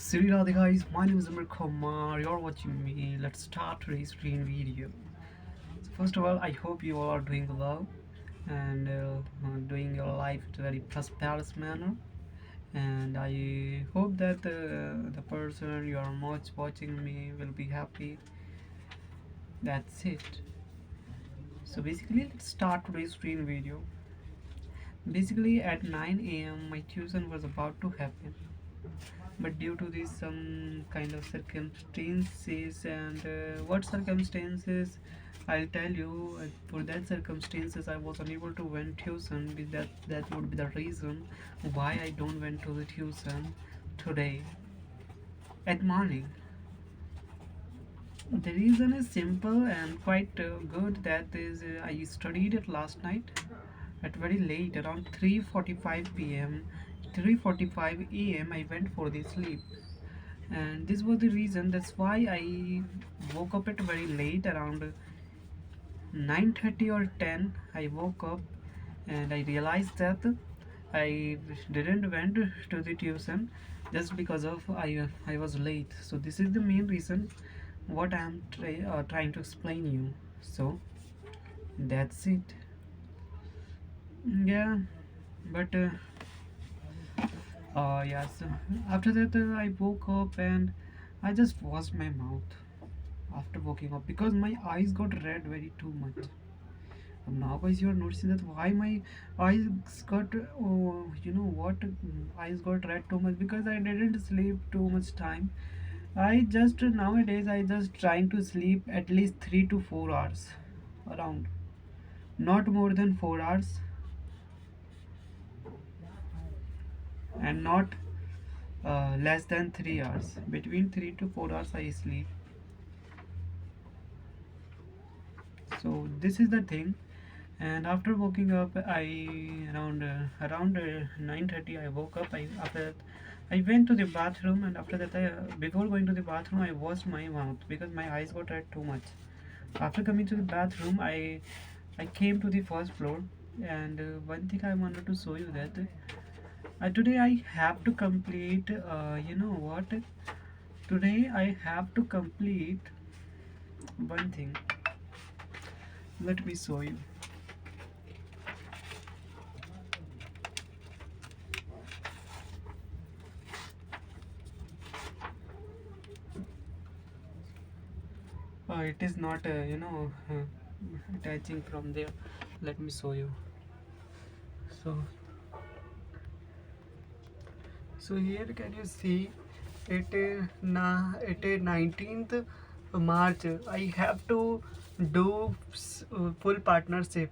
Sri Radhe guys, my name is Amir Kumar, you're watching me. Let's start today's screen video. So first of all, I hope you all are doing well and doing your life in a very prosperous manner. And I hope that the person you are much watching me will be happy. That's it. So basically, let's start today's screen video. Basically, at 9 a.m., my tuition was about to happen, but due to this some kind of circumstances and what circumstances I'll tell you. For that circumstances I was unable to went tuition, that would be the reason why I don't went to the tuition today at morning. The reason is simple and quite good. That is, I studied it last night at very late, around 3:45 p.m. 3:45 a.m. I went for the sleep, and this was the reason. That's why I woke up at very late, around 9:30 or 10. I woke up and I realized that I didn't went to the tuition just because of I was late. So this is the main reason what I am trying to explain you. So that's it. Yeah, but yes. After that, I woke up and I just washed my mouth after waking up because my eyes got red very too much. And now, guys, you are noticing that why my eyes got, oh, you know what, eyes got red too much because I didn't sleep too much time. I just nowadays I just trying to sleep at least 3 to 4 hours, around, not more than 4 hours, and not less than 3 hours. Between 3 to 4 hours I sleep. So this is the thing. And after waking up, I around 9:30 I woke up. After that I went to the bathroom, and after that before going to the bathroom I washed my mouth because my eyes got red too much. After coming to the bathroom, I came to the first floor, and one thing I wanted to show you that today I have to complete, you know what, today I have to complete one thing. Let me show you. It is not attaching from there. Let me show you. So here can you see it, it is 19th March. I have to do full partnership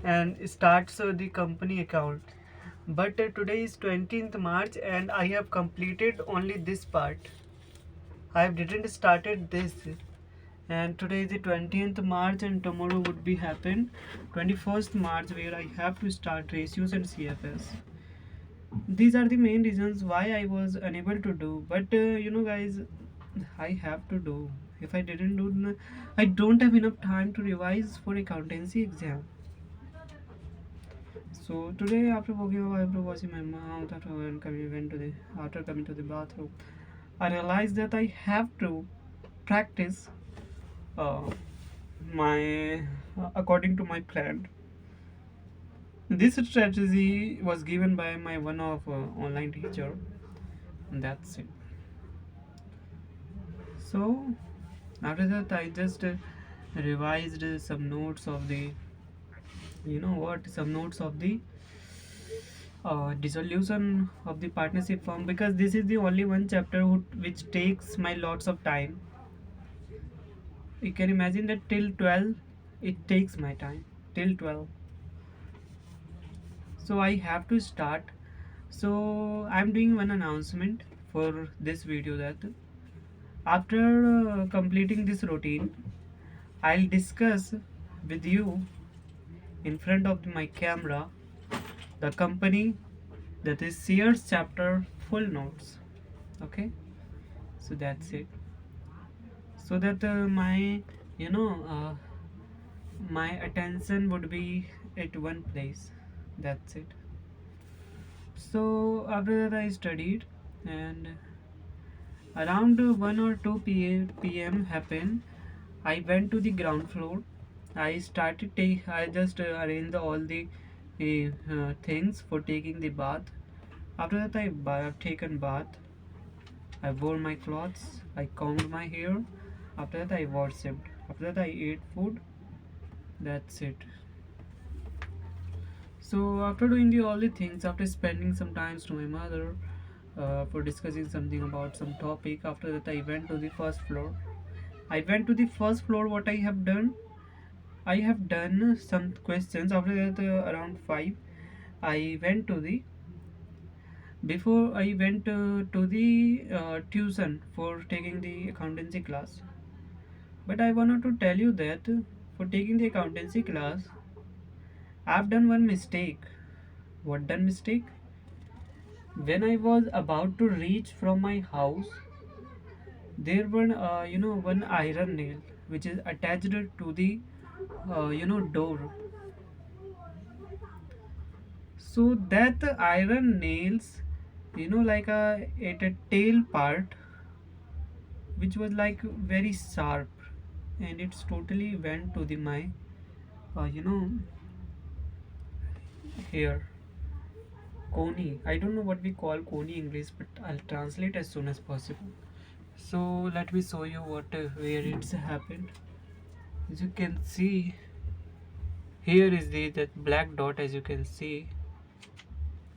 and starts the company account. But today is 20th March and I have completed only this part. I didn't started this, and today is the 20th March and tomorrow would be happen 21st March, where I have to start ratios and CFS. These are the main reasons why I was unable to do, but guys, I have to do. If I didn't do, I don't have enough time to revise for accountancy exam. So today, after waking up, after washing my mouth, after coming to the bathroom, I realized that I have to practice uh, my according to my plan. This strategy was given by my one of online teacher. And that's it. So after that, I just revised some notes of the, some notes of the dissolution of the partnership firm, because this is the only one chapter which takes my lots of time. You can imagine that till 12 it takes my time, till 12. So I have to start. So I'm doing one announcement for this video, that after completing this routine, I'll discuss with you in front of my camera the company, that is Sears chapter full notes. Okay, so that's it. So that my you know my attention would be at one place. That's it. So after that I studied, and Around 1 or 2 p.m. happened. I went to the ground floor. I just arranged all the things for taking the bath. After that, I've taken bath. I wore my clothes. I combed my hair. After that, I worshipped. After that, I ate food. That's it. So after doing all the things, after spending some time to my mother for discussing something about some topic, after that I went to the first floor. I went to the first floor. What I have done some questions. After that, around 5, I went to the before I went to the tuition for taking the accountancy class. But I wanted to tell you that for taking the accountancy class, I've done one mistake. What done mistake? When I was about to reach from my house, there were one iron nail which is attached to the door. So that iron nails, like at a tail part, which was like very sharp, and it's totally went to the my uh, you know hair. Coney. I don't know what we call coney English, but I'll translate as soon as possible. So let me show you what where it's happened. As you can see, here is the that black dot. As you can see,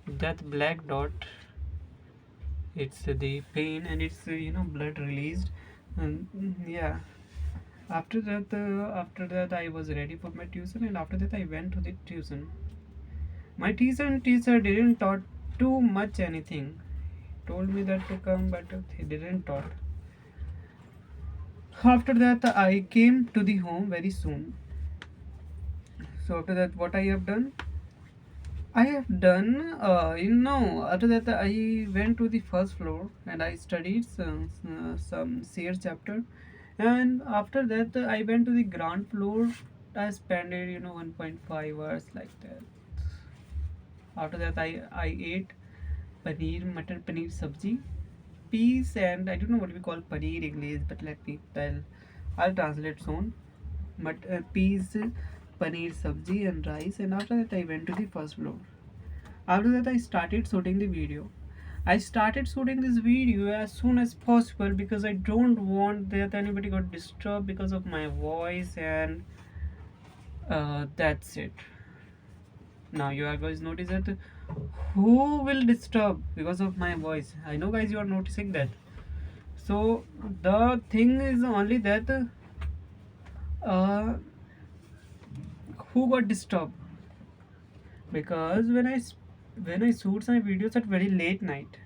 that black dot, it's the pain, and it's blood released. And yeah, after that I was ready for my tuition, and after that I went to the tuition. My tuition teacher didn't taught too much anything. Told me that to come, but he didn't taught. After that I came to the home very soon. So after that, what I have done? I have done, after that I went to the first floor and I studied some Seer chapter. And after that, I went to the ground floor. I spent, 1.5 hours like that. After that, I ate paneer sabji, peas, and I don't know what we call paneer English, but let me tell. I'll translate soon. But peas, paneer sabji, and rice. And after that, I went to the first floor. After that, I started shooting the video. I started shooting this video as soon as possible because I don't want that anybody got disturbed because of my voice, and that's it. Now you are guys notice that who will disturb because of my voice. I know guys you are noticing that. So the thing is only that uh, who got disturbed because when I shoot my videos at very late night,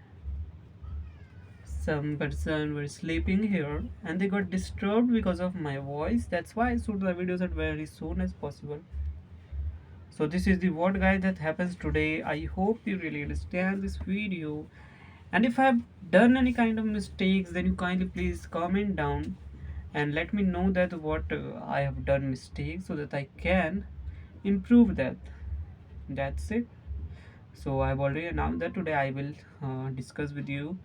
some person were sleeping here and they got disturbed because of my voice. That's why I shoot the videos at very soon as possible. So this is the what guys that happens today. I hope you really understand this video, and if I have done any kind of mistakes, then you kindly please comment down and let me know that what I have done mistakes so that I can improve that. That's it. So I've already announced that today I will discuss with you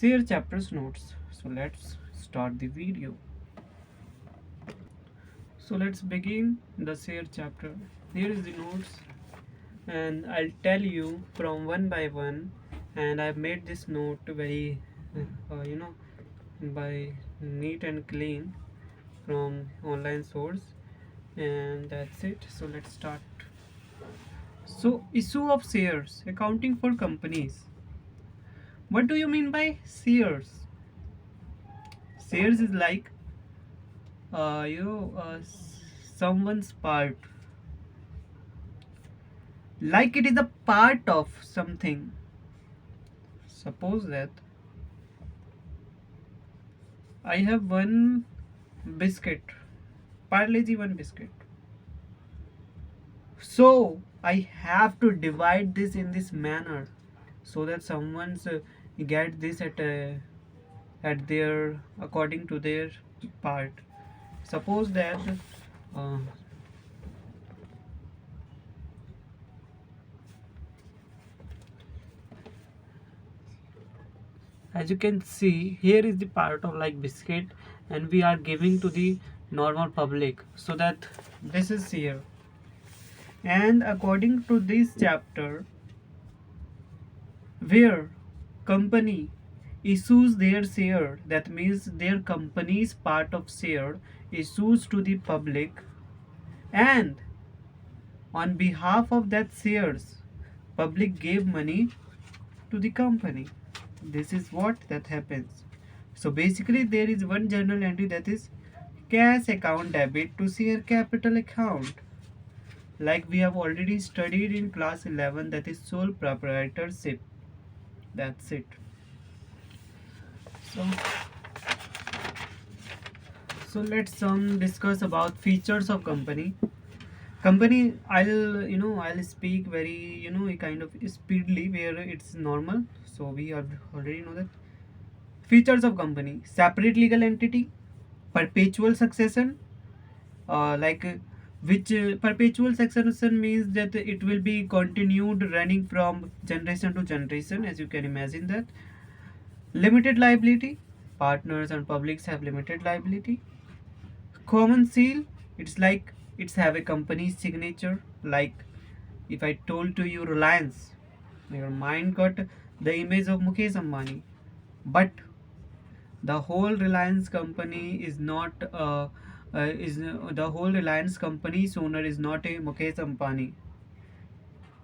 share chapters notes. So let's start the video. So let's begin the share chapter. Here is the notes, and I'll tell you from one by one. And I've made this note very, by neat and clean from online source, and that's it. So let's start. So issue of shares, accounting for companies. What do you mean by shares? Shares is like someone's part, like it is a part of something. Suppose that I have one biscuit, Parle-G one biscuit. So I have to divide this in this manner so that someone's get this at their according to their part. Suppose that uh, As you can see, here is the part of like biscuit, and we are giving to the normal public, so that this is here. And according to this chapter, where company issues their share, that means their company's part of share issues to the public, and on behalf of that shares, public gave money to the company. This is what that happens. So basically there is one journal entry, that is cash account debit to share capital account, like we have already studied in class 11, that is sole proprietorship. That's it. So let's discuss about features of company. Company, I'll speak very, a kind of speedily where it's normal, so we have already know that. Features of company: separate legal entity, perpetual succession, like which perpetual succession means that it will be continued running from generation to generation, as you can imagine that. Limited liability, partners and publics have limited liability. Common seal, it's like it's have a company's signature. Like if I told to you Reliance, your mind got the image of Mukesh Ambani, but the whole Reliance company is not is the whole Reliance company's owner is not a Mukesh Ambani.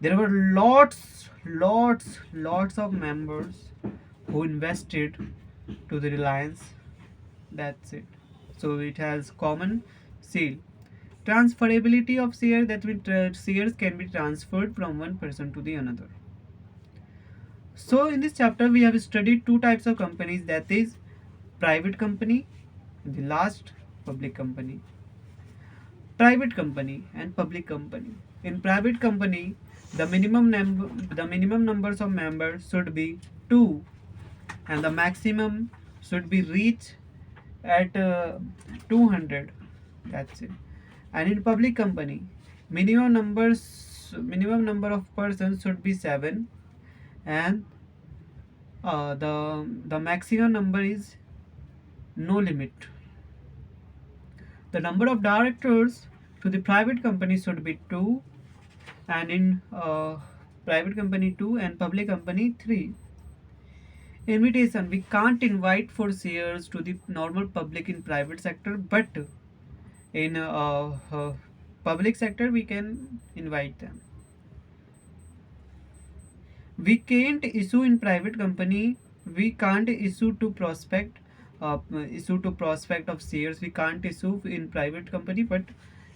There were lots of members who invested to the Reliance. That's it. So it has common seal. Transferability of share, that means shares can be transferred from one person to the another. So in this chapter we have studied two types of companies, that is private company and the last public company. Private company and public company. In private company, the minimum numbers of members should be 2, and the maximum should be reached at 200. That's it. And in public company, minimum number of persons should be 7, and the maximum number is no limit. The number of directors to the private company should be 2, and in private company 2 and public company 3. Invitation: we can't invite for shares to the normal public in private sector, but in public sector we can invite them. We can't issue in private company, we can't issue to prospect of shares, we can't issue in private company, but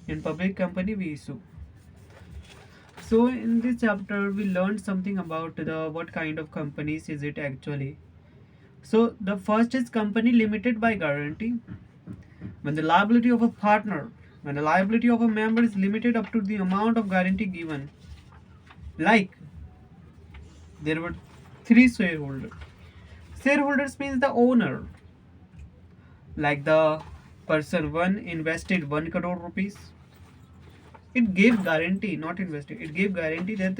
in public company we issue. So in this chapter we learned something about the what kind of companies is it actually. So the first is company limited by guarantee. When the liability of a partner, when the liability of a member is limited up to the amount of guarantee given. Like there were three shareholders. Shareholders means the owner. Like the person one invested 1 crore rupees. It gave guarantee, not invested. It gave guarantee that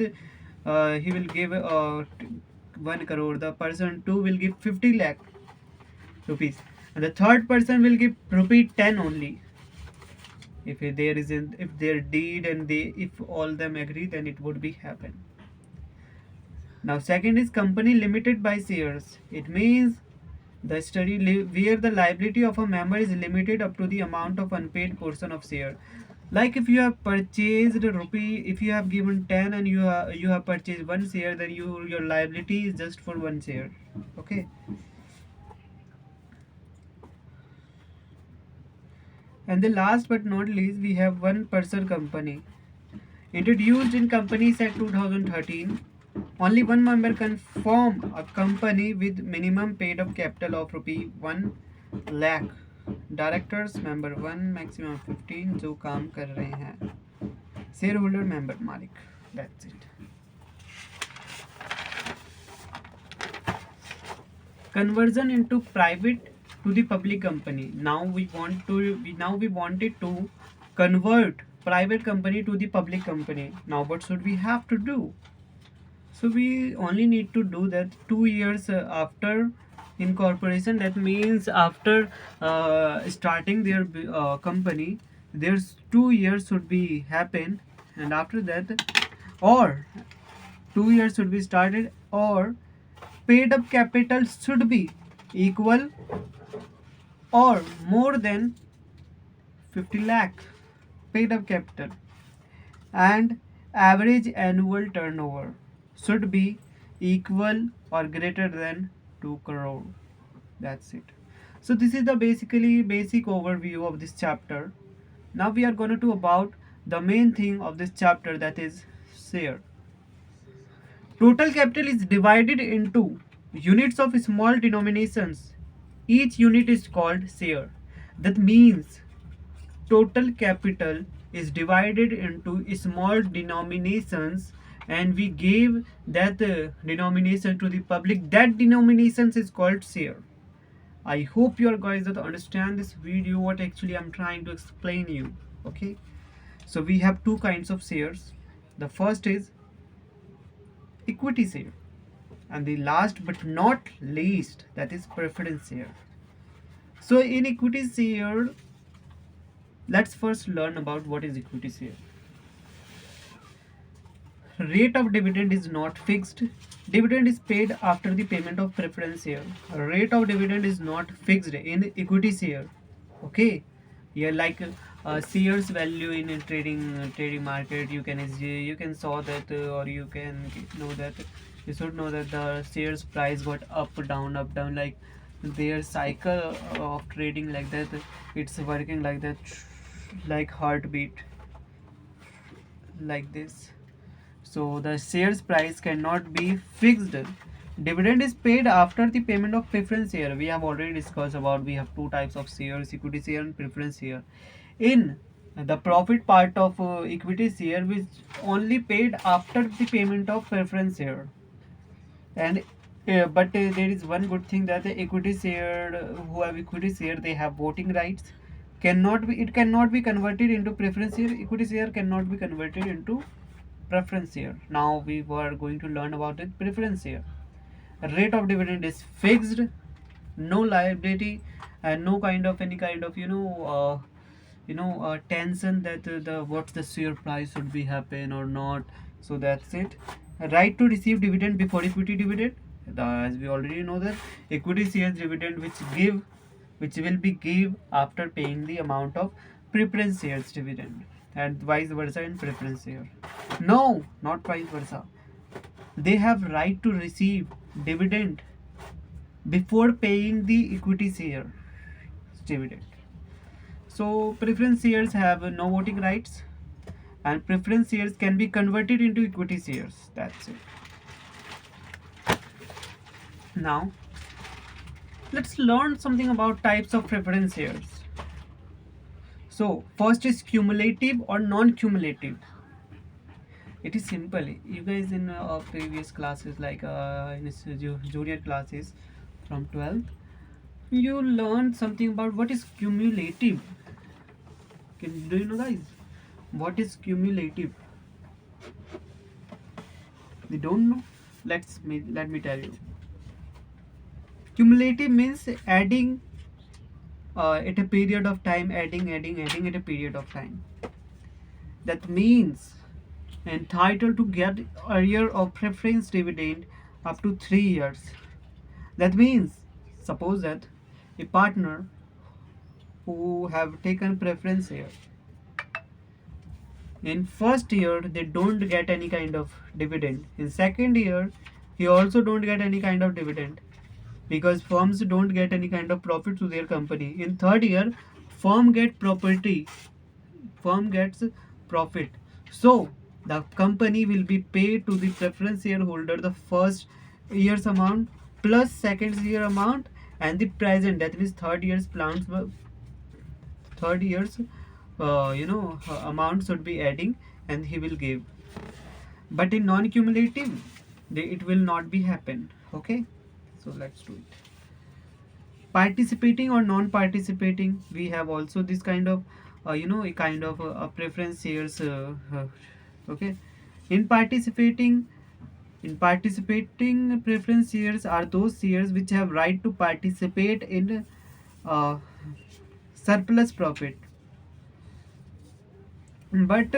he will give 1 crore. The person two will give 50 lakh rupees, and the third person will give rupee 10 only. If there isn't, if their deed and they, if all them agree, then it would be happen. Now second is company limited by shares. It means the study where the liability of a member is limited up to the amount of unpaid portion of share. Like if you have purchased rupee, if you have given 10 and you have purchased one share, then your liability is just for one share. Okay. And the last but not least, we have one person company. Introduced in Companies Act 2013, only one member can form a company with minimum paid up capital of rupee 1 lakh. Directors member 1, maximum 15 जो काम कर रहे हैं. Shareholder member मालिक. That's it. Conversion into private to the public company. Now we wanted to convert private company to the public company. Now what should we have to do? So we only need to do that 2 years after incorporation, that means after starting their company, there's 2 years should be happen, and after that, or 2 years should be started, or paid up capital should be equal or more than 50 lakh paid up capital, and average annual turnover should be equal or greater than 2 crore. That's it. So this is the basically basic overview of this chapter. Now we are going to do about the main thing of this chapter, that is share. Total capital is divided into units of small denominations. Each unit is called share. That means total capital is divided into small denominations, and we gave that denomination to the public. That denominations is called share. I hope you guys that understand this video what actually I'm trying to explain you. Okay, so we have two kinds of shares. The first is equity share, and the last but not least, that is preference share. So in equity share, let's first learn about what is equity share. Rate of dividend is not fixed. Dividend is paid after the payment of preference share. Rate of dividend is not fixed in equity share. Okay, yeah, like shares value in a trading market. You can saw that, or you can know that. You should know that the shares price got up down, like their cycle of trading like that. It's working like that, like heartbeat, like this. So the shares price cannot be fixed. Dividend is paid after the payment of preference share. We have already discussed about, we have two types of shares, equity share and preference share. In the profit part of equity share, which only paid after the payment of preference share. And there is one good thing, that the equity share, who have equity share, they have voting rights. Cannot be converted into preference share. Equity share cannot be converted into preference share. Now we were going to learn about it. Preference share. Rate of dividend is fixed, no liability, and no kind of any kind of tension that the what the share price should be happen or not. So that's it. Right to receive dividend before equity dividend. As we already know that equity shares dividend which will be give after paying the amount of preference shares dividend, and vice versa in preference share. No, not vice versa. They have right to receive dividend before paying the equity share dividend. So preference shares have no voting rights, and preference shares can be converted into equity shares. That's it. Now let's learn something about types of preference shares. So first is cumulative or non-cumulative. It is simple. You guys in previous classes, like in junior classes from 12th, you learned something about what is cumulative. Do you know, guys, what is cumulative? They don't know. Let me tell you. Cumulative means adding at a period of time, adding at a period of time. That means entitled to get arrear of preference dividend up to 3 years. That means, suppose that a partner who have taken preference here, in first year they don't get any kind of dividend. In second year, he also don't get any kind of dividend, because firms don't get any kind of profit to their company. In third year, firm firm gets profit. So the company will be paid to the preference shareholder the first year's amount plus second year amount, and the present, that means third year's amount should be adding, and he will give. But in non-cumulative, it will not be happen. Okay, so let's do it. Participating or non-participating, we have also this kind of a kind of a preference shares. Okay, in participating, In participating preference shares are those shares which have right to participate in uh, surplus profit. But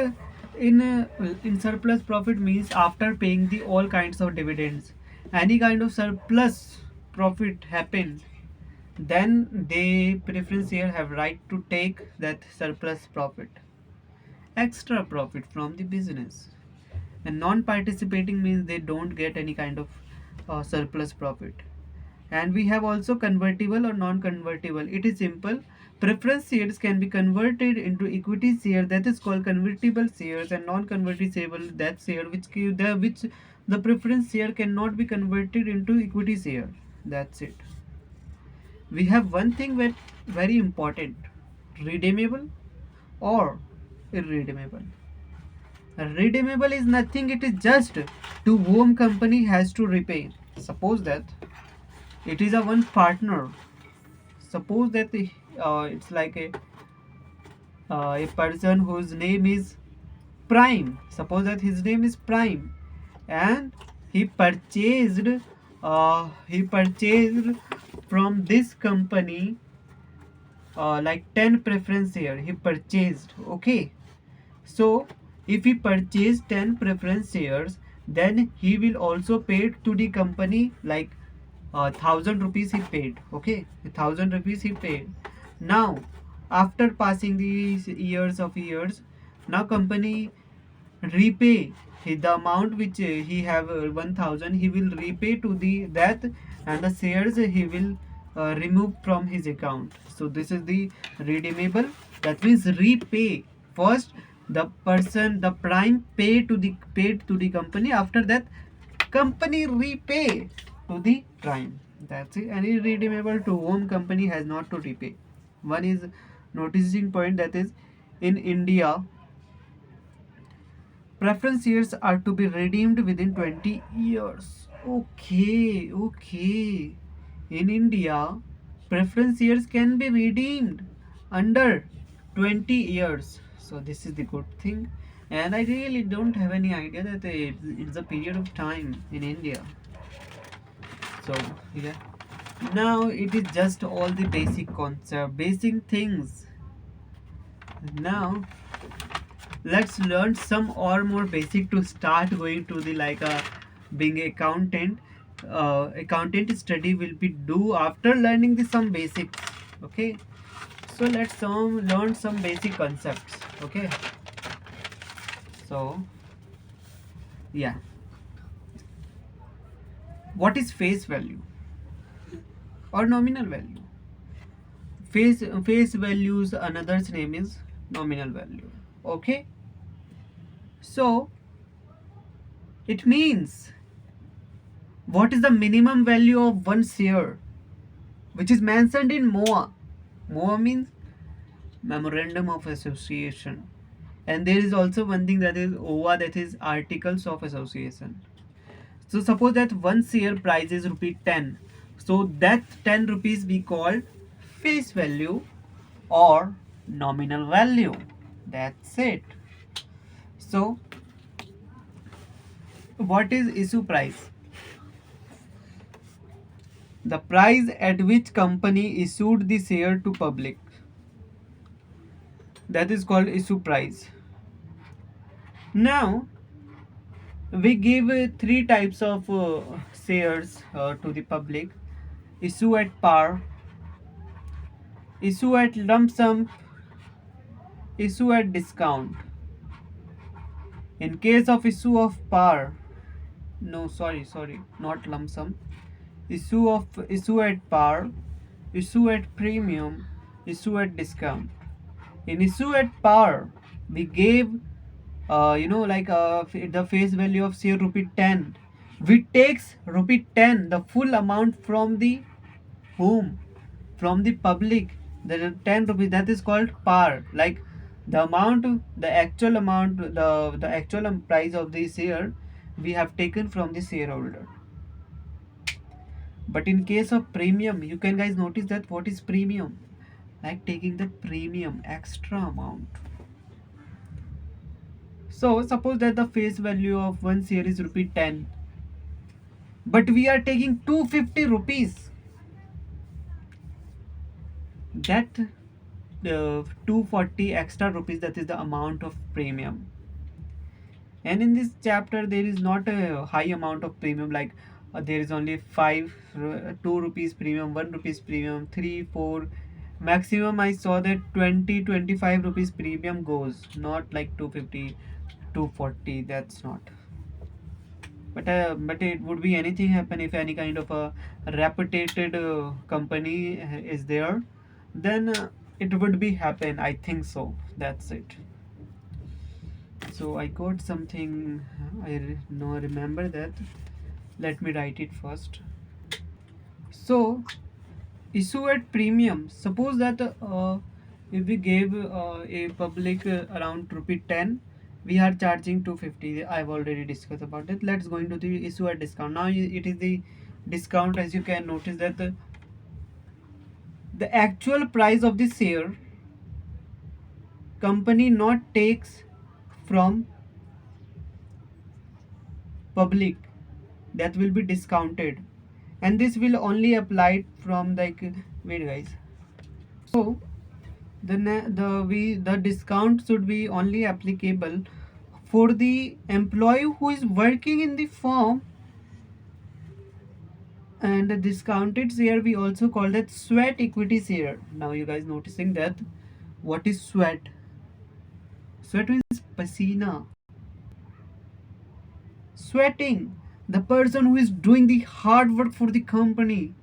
in surplus profit means after paying the all kinds of dividends, any kind of surplus profit happen, then they preference share have right to take that surplus profit, extra profit from the business. And non-participating means they don't get any kind of surplus profit. And we have also convertible or non-convertible. It is simple. Preference shares can be converted into equity share, that is called convertible shares, and non-convertible that share which the preference share cannot be converted into equity share. That's it. We have one thing very important: redeemable or irredeemable. Redeemable is nothing, it is just to whom company has to repay. Suppose that it is a one partner. Suppose that it's like a person whose name is Prime. Suppose that his name is Prime, and he purchased from this company like 10 preference share he purchased. Okay, so if he purchased 10 preference shares, then he will also pay to the company like 1,000 rupees he paid. Okay, 1,000 rupees he paid. Now, after passing these years, now company repay the amount which he have 1,000. He will repay to the that, and the shares he will remove from his account. So this is the redeemable. That means repay first. The person, the prime, paid to the company. After that, company repay to the prime. That's it. And irredeemable to whom company has not to repay. One is noticing point, that is in India, preference shares are to be redeemed within 20 years. Okay, okay. In India, preference shares can be redeemed under 20 years. So this is the good thing. And I really don't have any idea that it's a period of time in India. So yeah. Now it is just all the basic concept, basic things. Now let's learn some or more basic to start going to the like being accountant. Accountant study will be do after learning the some basics. Okay, so let's learn some basic concepts. Okay, so yeah, what is face value or nominal value? Face values another's name is nominal value. Okay, so it means what is the minimum value of one share which is mentioned in MOA. MOA means Memorandum of Association. And there is also one thing, that is OA, that is Articles of Association. So suppose that one share price is rupee 10. So that 10 rupees we call face value or nominal value. That's it. So what is issue price? The price at which company issued the share to public. That is called issue price. Now we give three types of shares to the public: issue at par, issue at lump sum, issue at discount. In case of issue of par, no, sorry, not lump sum, issue at par, issue at premium, issue at discount. In issue at par, we gave the face value of say rupee 10. We takes rupee 10, the full amount from the whom? From the public. The 10 rupees, that is called par. Like the amount, the actual amount, the actual price of the share we have taken from the shareholder. But in case of premium, you can guys notice that what is premium? Like taking the premium, extra amount. So suppose that the face value of one share is rupee 10. but we are taking 250 rupees. That 240 extra rupees, that is the amount of premium. And in this chapter there is not a high amount of premium, like there is only 2 rupees premium, 1 rupees premium, 3 4 maximum. I saw that 20-25 rupees premium goes, not like 250 240. That's not. But it would be anything happen if any kind of a reputed company is there, then it would be happen, I think so. That's it. So I got something, no remember that. Let me write it first. So issue at premium. Suppose that if we gave a public around rupee 10, we are charging 250. I've already discussed about it. Let's go into the issue at discount. Now it is the discount. As you can notice that the actual price of the share company not takes from public, that will be discounted, and this will only apply from like, wait guys. So the discount should be only applicable for the employee who is working in the firm, and the discounted share we also call that sweat equity share. Now you guys noticing that what is sweat? Sweat means pasina, sweating. The person who is doing the hard work for the company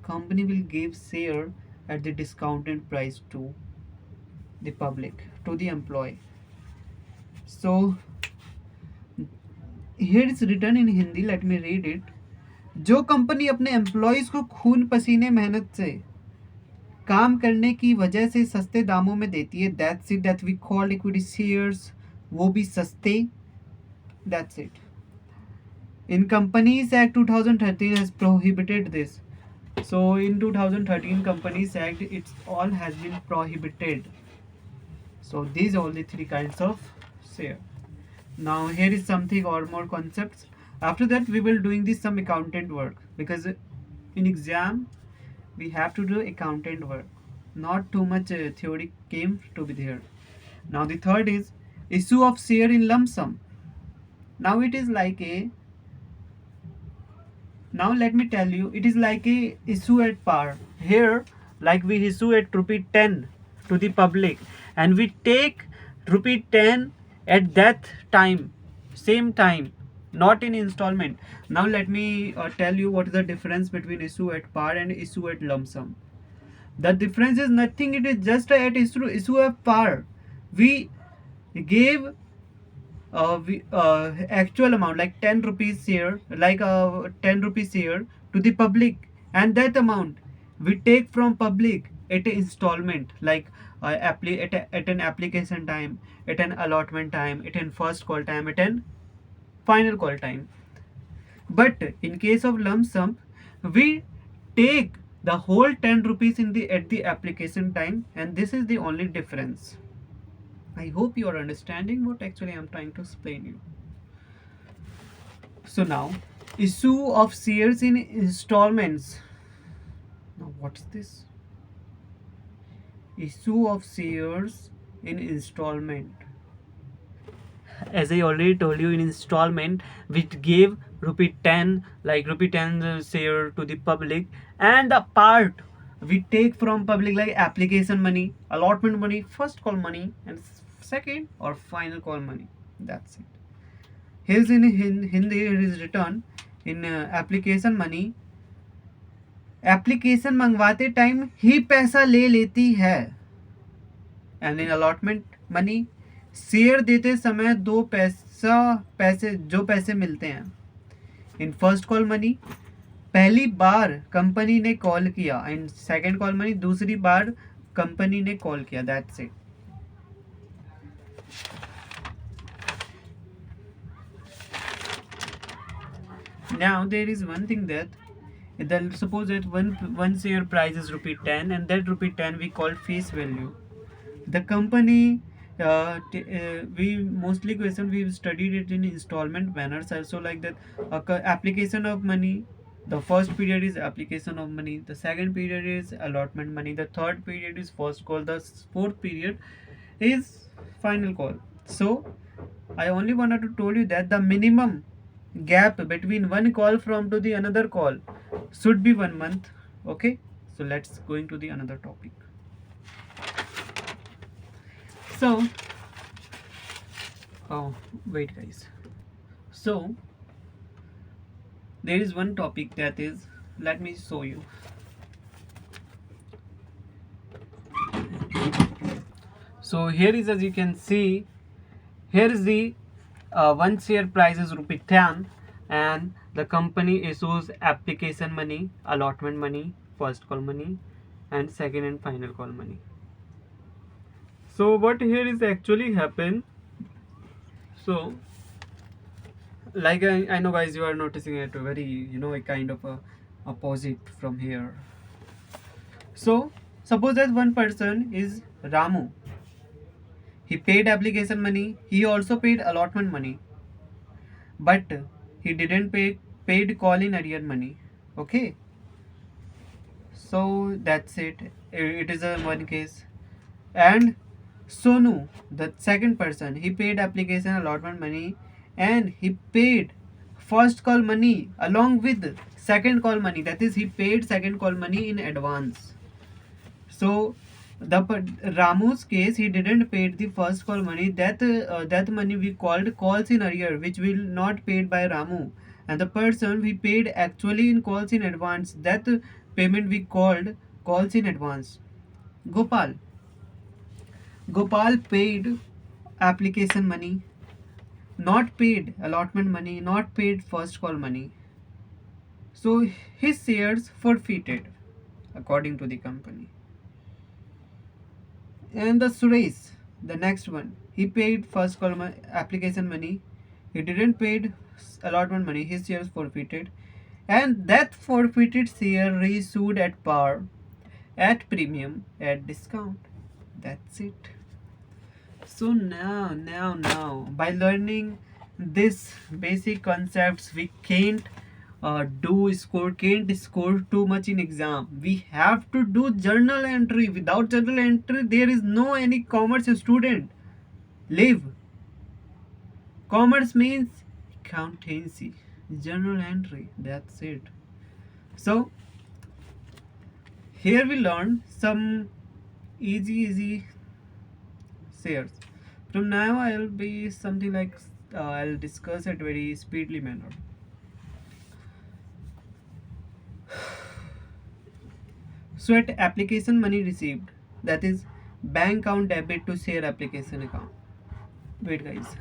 will give share at the discounted price to the public, to the employee. So here is written in Hindi, let me read it. जो company अपने employees को खून पसीने मेहनत से काम करने की वजह से सस्ते दामों में देती है, that's it, that we call equity shares, वो भी सस्ते, that's it. In Companies Act 2013 has prohibited this. So in 2013 Companies Act, it's all has been prohibited. So these are all the three kinds of share. Now here is something or more concepts. After that we will doing this some accountant work, because in exam we have to do accountant work, not too much theory came to be there. Now the third is issue of share in lump sum. Now it is like a, now let me tell you, it is like a issue at par. Here like we issue at rupee 10 to the public, and we take rupee 10 at that time, same time, not in installment. Now let me tell you what is the difference between issue at par and issue at lump sum. The difference is nothing, it is just at issue at par we gave actual amount like 10 rupees here, like 10 rupees here to the public, and that amount we take from public at an installment, like at an application time, at an allotment time, at an first call time, at an final call time. But in case of lump sum, we take the whole 10 rupees in the at the application time, and this is the only difference. I hope you are understanding what actually I am trying to explain you. So now, issue of shares in installments. Now what is this? Issue of shares in installment. As I already told you, in installment we gave rupee 10, like rupee 10 share to the public, and the part we take from public like application money, allotment money, first call money, and second or final call money. That's it. Here's in Hindi it is written in application money. Application मंगवाते time ही पैसा ले लेती है, and in allotment money share देते समय दो पैसे जो पैसे मिलते हैं. इन फर्स्ट कॉल मनी पहली बार कंपनी ने कॉल किया, एंड सेकंड कॉल मनी दूसरी बार कंपनी ने कॉल किया. That's it. Now there is one thing that, then suppose that one share price is rupee 10, and that rupee 10 we call face value. The company we mostly question we've studied it in installment manners also, like that. Application of money, the first period is application of money, the second period is allotment money, the third period is first call, the fourth period is final call. So I only wanted to tell you that the minimum gap between one call from to the another call should be 1 month. Okay, so let's going to the another topic. So oh wait guys, so there is one topic that is, let me show you. So here is, as you can see, here is the one share price is rupee 10, and the company issues application money, allotment money, first call money, and second and final call money. So what here is actually happen? So like I know guys, you are noticing it very, a kind of a opposite from here. So suppose that one person is Ramu. He paid application money. He also paid allotment money, but he didn't pay paid call in arrear money. Okay, so that's it. It is a one case. And Sonu, the second person, he paid application allotment money, and he paid first call money along with second call money. That is, he paid second call money in advance. So the Ramu's case, he didn't pay the first call money. That money we called calls in arrear, which will not paid by Ramu. And the person we paid actually in calls in advance. That payment we called calls in advance. Gopal. Gopal paid application money, not paid allotment money, not paid first call money. So his shares forfeited according to the company. And the Suresh, the next one, he paid first call application money. He didn't paid allotment money. His shares forfeited, and that forfeited share reissued at par, at premium, at discount. That's it. So now, by learning this basic concepts, we can't score too much in exam. We have to do journal entry. Without journal entry, there is no any commerce student live. Commerce means accountancy, journal entry. That's it. So here we learn some easy shares. From now I'll be something like I'll discuss it very speedily manner. So at application money received, that is bank account debit to share application account. Wait guys.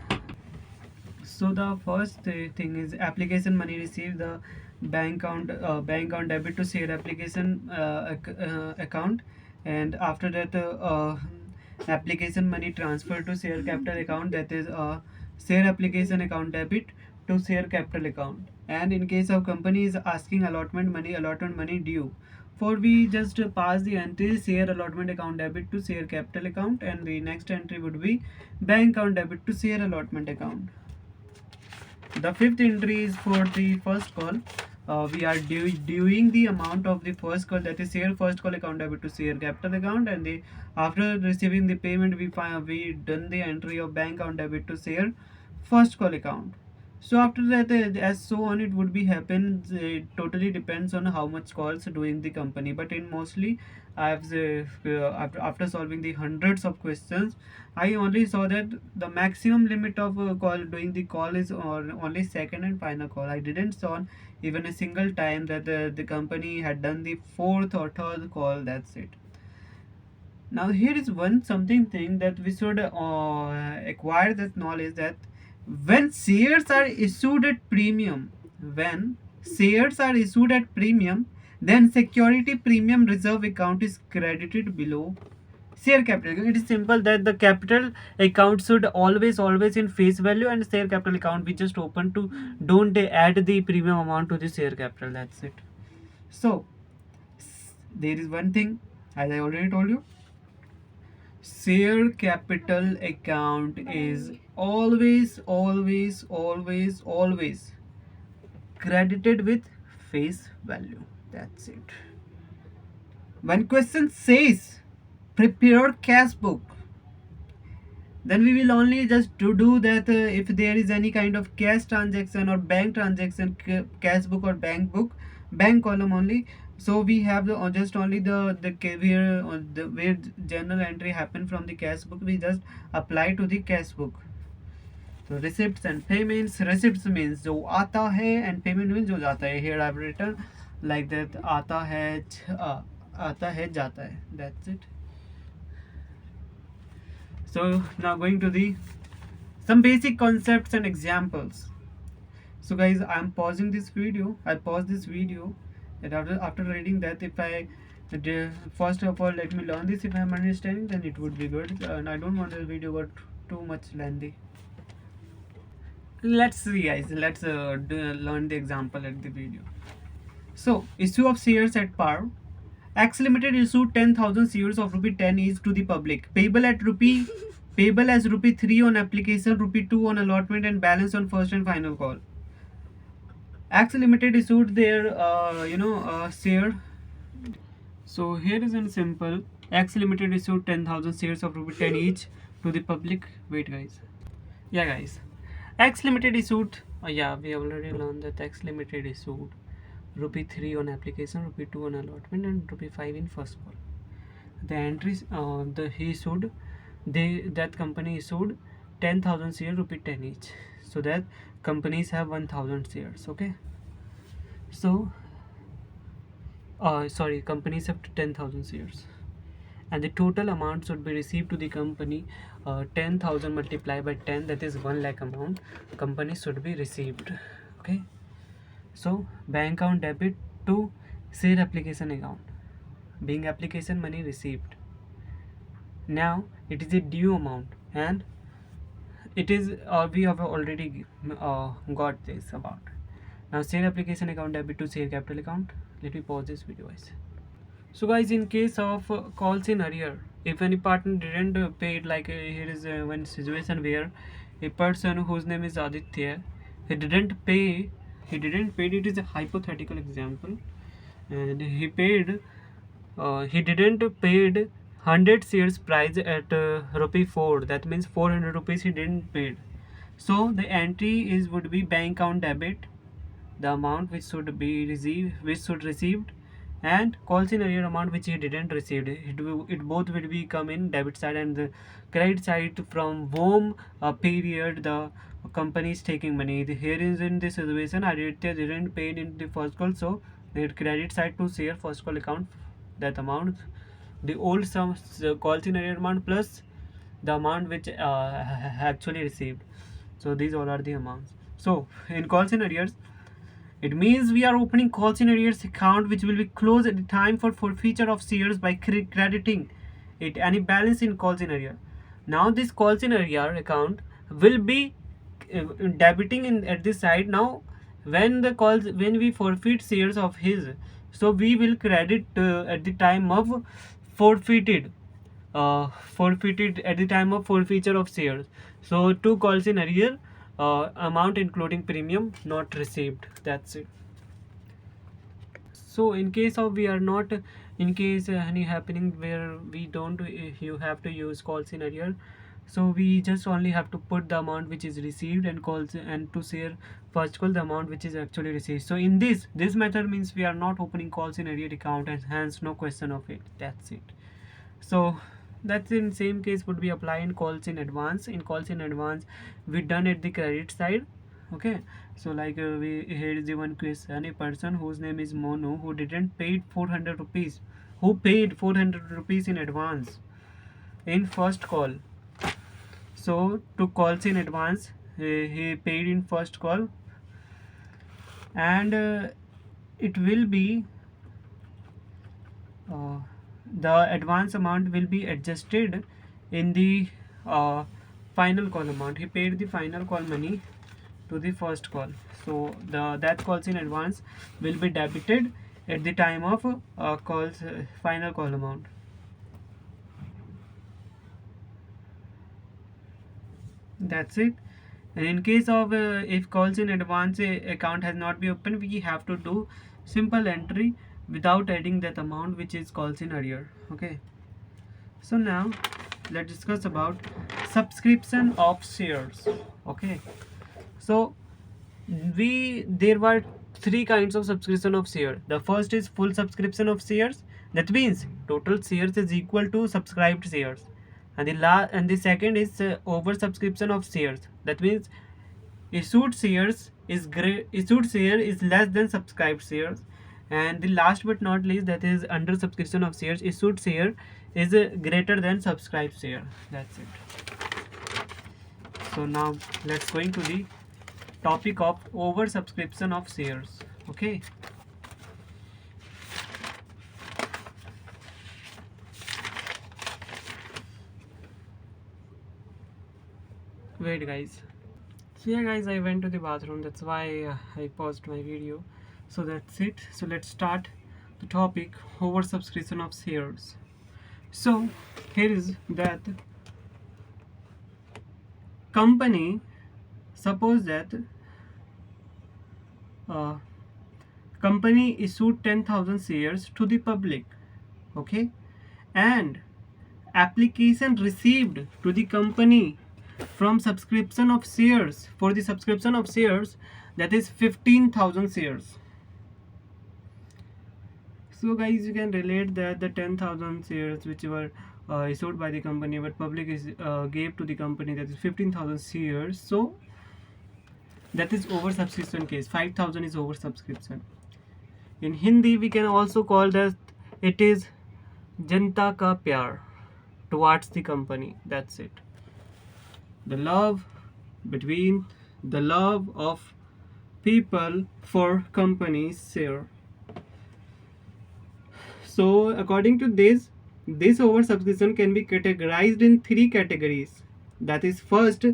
So the first thing is application money received, the bank account debit to share application account, and after that application money transferred to share capital account, that is share application account debit to share capital account. And in case of company is asking allotment money due, for we just pass the entry share allotment account debit to share capital account, and the next entry would be bank account debit to share allotment account. The fifth entry is for the first call. We are doing the amount of the first call, that is share first call account debit to share capital account, and the after receiving the payment we done the entry of bank account debit to share first call account. So after that, as so on, it would be happens. It totally depends on how much calls doing the company. But in mostly, I've after solving the hundreds of questions, I only saw that the maximum limit of call doing the call is on only second and final call. I didn't saw even a single time that the company had done the fourth or third call. That's it. Now here is one something thing that we should acquire that knowledge, that when shares are issued at premium, when shares are issued at premium, then security premium reserve account is credited below share capital. It is simple that the capital account should always in face value, and share capital account we just open to don't add the premium amount to the share capital. That's it. So there is one thing, as I already told you, share capital account is always credited with face value. That's it. When question says prepare cash book, then we will only just to do that if there is any kind of cash transaction or bank transaction, cash book or bank column only. So we have the just only where journal entry happen from the cash book, we just apply to the cash book. So receipts and payments. Receipts means जो आता है and payment means जो जाता है. Here I have written like that, आता है जाता है. That's it. So now going to the some basic concepts and examples. So guys, I'm pausing this video. I pause this video, and after reading that, if I first of all let me learn this. If I'm understanding, then it would be good. And I don't want this video got too much lengthy. Let's see, guys. Let's learn the example at the video. So issue of shares at par. X Limited issued 10,000 shares of rupee 10 each to the public, payable as rupee 3 on application, rupee 2 on allotment, and balance on first and final call. X Limited issued their share. So here is in simple. X Limited issued 10,000 shares of rupee 10 each to the public. Wait, guys. Yeah, guys. X Limited issued. We already learned that X Limited issued rupee 3 on application, rupee 2 on allotment, and rupee 5 in first call. The entries that company issued 10,000 shares, rupee 10 each, so that companies have 1,000 shares. Okay, so companies have 10,000 shares, and the total amount should be received to the company. 10,000 multiplied by 10, that is 1 lakh amount company should be received. Okay, so bank account debit to share application account, being application money received. Now it is a due amount, and it is we have already got this about. Now share application account debit to share capital account. Let me pause this video, guys. So guys, in case of calls in arrear, if any partner didn't pay it, like here is one situation where a person whose name is Aditya, he didn't pay. It is a hypothetical example, and he didn't paid 100 shares price at rupee 4. That means 400 rupees he didn't paid. So the entry would be bank account debit, the amount which should received, and calls in arrear amount which he didn't receive. It both will be come in debit side, and the credit side from whom period the company is taking money. Here is in this situation, Aditya didn't pay in the first call, so the credit side to share first call account, that amount, the old sum calls in arrear amount plus the amount which actually received. So these all are the amounts. So in calls in arrears, it means we are opening calls in arrears account which will be closed at the time for forfeiture of shares by crediting it any balance in calls in arrear. Now this calls in arrear account will be debiting in at this side. Now when we forfeit shares of his, so we will credit at the time of forfeited at the time of forfeiture of shares. So 2 calls in arrear, amount including premium not received. That's it. So in case of we are not, in case any happening where we don't, you have to use calls in arrear, so we just only have to put the amount which is received and calls, and to share first call the amount which is actually received. So in this method means we are not opening calls in arrear account, and hence no question of it. That's it. So that's in same case would be apply in calls in advance. In calls in advance, we done at the credit side. Okay, so like here is the one question: a person whose name is Monu, who didn't paid 400 rupees, who paid 400 rupees in advance in first call. So to calls in advance, he paid in first call, and it will be the advance amount will be adjusted in the final call amount. He paid the final call money to the first call, so that calls in advance will be debited at the time of calls final call amount. That's it. And in case of if calls in advance account has not been opened, we have to do simple entry without adding that amount which is calls in arrear. Okay, so now let's discuss about subscription of shares. Okay, so there were three kinds of subscription of share. The first is full subscription of shares, that means total shares is equal to subscribed shares. And the second is over subscription of shares, that means issued share is less than subscribed shares. And the last but not least, that is under subscription of shares, issued share is greater than subscribed share. That's it. So now let's go into the topic of over subscription of shares. Okay, wait guys. So yeah guys, I went to the bathroom, that's why I paused my video. So that's it. So let's start the topic over subscription of shares. So here is that company, suppose that uh, company issued 10,000 shares to the public. Okay, and application received to the company from subscription of shares, for the subscription of shares, that is 15,000 shares. So guys, you can relate that the 10,000 shares which were issued by the company but public is gave to the company, that is 15,000 shares. So that is over subscription case. 5,000 is over subscription. In Hindi we can also call that it is Janta ka pyar towards the company. That's it. The love between the love of people for companies share. So according to this oversubscription can be categorized in three categories. That is, first,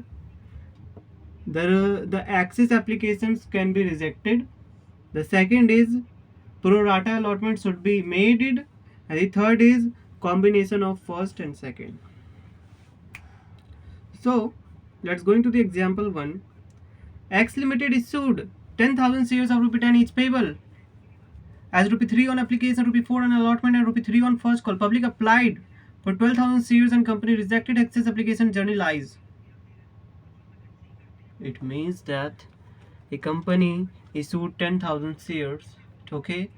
the access applications can be rejected. The second is pro rata allotment should be made, and the third is combination of first and second. So let's go into the example 1. X Limited issued 10,000 shares of rupee 10 each payable as rupee 3 on application, rupee 4 on allotment, and rupee 3 on first call. Public applied for 12,000 shares and company rejected access application, journey lies. It means that a company issued 10,000 shares, okay,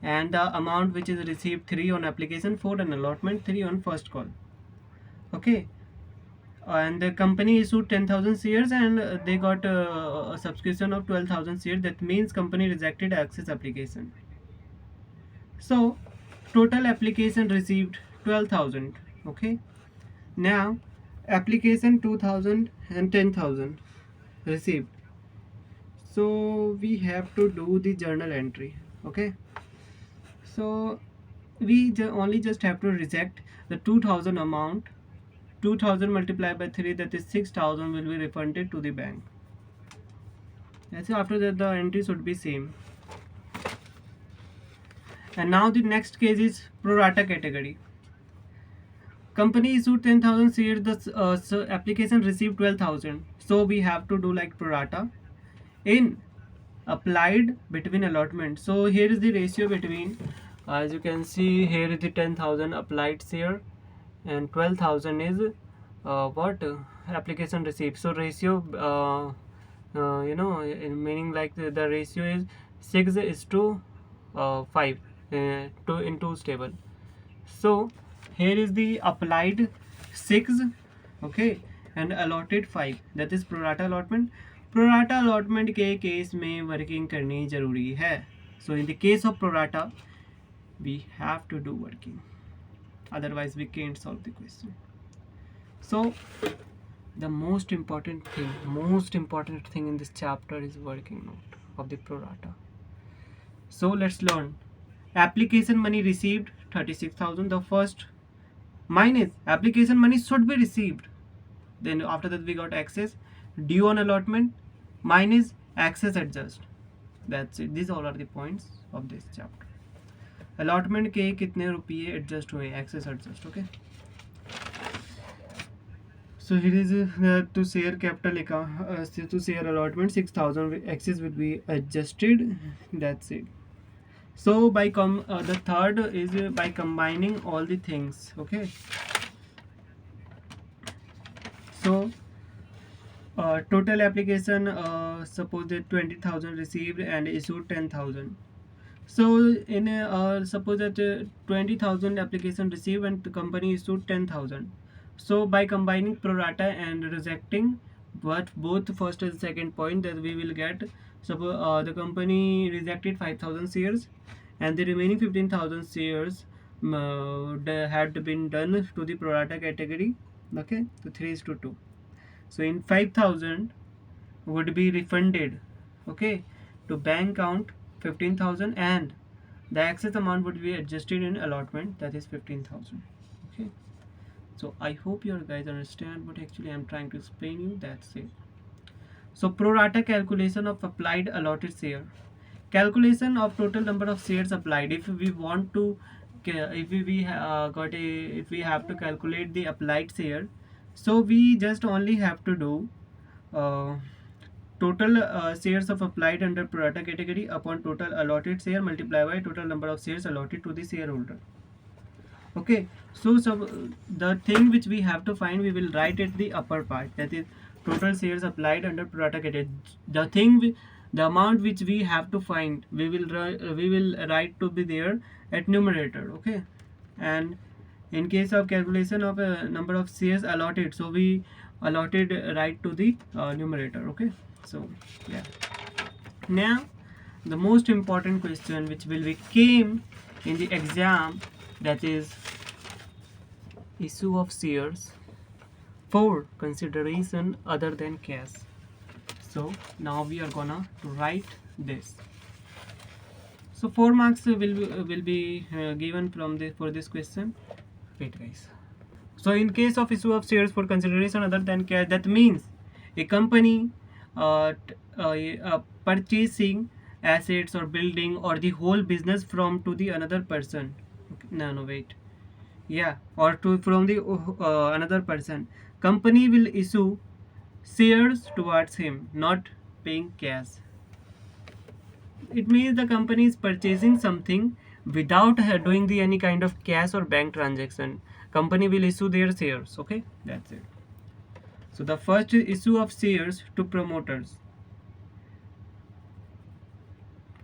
and the amount which is received 3 on application, 4 on allotment, 3 on first call. Okay, and the company issued 10,000 shares and they got a subscription of 12,000 shares. That means company rejected access application. So total application received 12,000. Okay, now application 2,000 and 10,000 received. So we have to do the journal entry. Okay, so we only just have to reject the 2,000 amount. 2,000 multiplied by 3, that is 6,000, will be refunded to the bank. And so after that the entry should be same. And now the next case is pro rata category. Company issued 10,000 shares, the so application received 12,000. So we have to do like pro rata in applied between allotment. So here is the ratio between, as you can see here is the 10,000 applied share and 12,000 is what application received. So ratio meaning like the ratio is 6 is to 5, 2 in 2 stable. So here is the applied 6, okay, and allotted 5, that is pro rata allotment. Pro rata allotment के case में working करनी जरूरी है. So in the case of pro rata we have to do working, otherwise we can't solve the question. So the most important thing in this chapter is working note of the pro rata. So let's learn. Application money received 36,000, the first, minus application money should be received. Then after that we got access due on allotment minus access adjust. That's it. These all are the points of this chapter. Allotment के कितने रुपये adjust हुए, excess adjust. Okay, So here is to share capital account, to share allotment 6,000 axis will be adjusted. That's it. So by the third is by combining all the things. Okay. So total application, suppose that 20,000 received and issued 10,000. So in suppose that 20,000 application received and the company issued 10,000. So by combining pro rata and rejecting what both first and second point, that we will get, suppose the company rejected 5,000 shares and the remaining 15,000 shares had been done to the pro rata category. Okay, so 3 is to 2. So in 5,000 would be refunded, okay, to bank account 15,000, and the excess amount would be adjusted in allotment, that is 15,000. Okay, so I hope you guys understand what actually I'm trying to explain you. That's it. So pro rata calculation of applied allotted share, calculation of total number of shares applied. If we want to if we have to calculate the applied share, so we just only have to do uh, total shares of applied under pro rata category upon total allotted share multiplied by total number of shares allotted to the shareholder. Okay, so the thing which we have to find, we will write at the upper part, that is total shares applied under pro rata category. The thing the amount which we have to find, we will write to be there at numerator. Okay, and in case of calculation of a number of shares allotted, so we allotted right to the numerator. Okay, so yeah. Now the most important question which will be came in the exam, that is issue of shares for consideration other than cash. So now we are gonna write this. So 4 marks will be given from this for this question. Wait guys. So in case of issue of shares for consideration other than cash, that means a company purchasing assets or building or the whole business from to the another person. Okay, no wait, yeah, or to from the another person. Company will issue shares towards him, not paying cash. It means the company is purchasing something without doing the any kind of cash or bank transaction. Company will issue their shares. Okay, that's it. So the first issue of shares to promoters.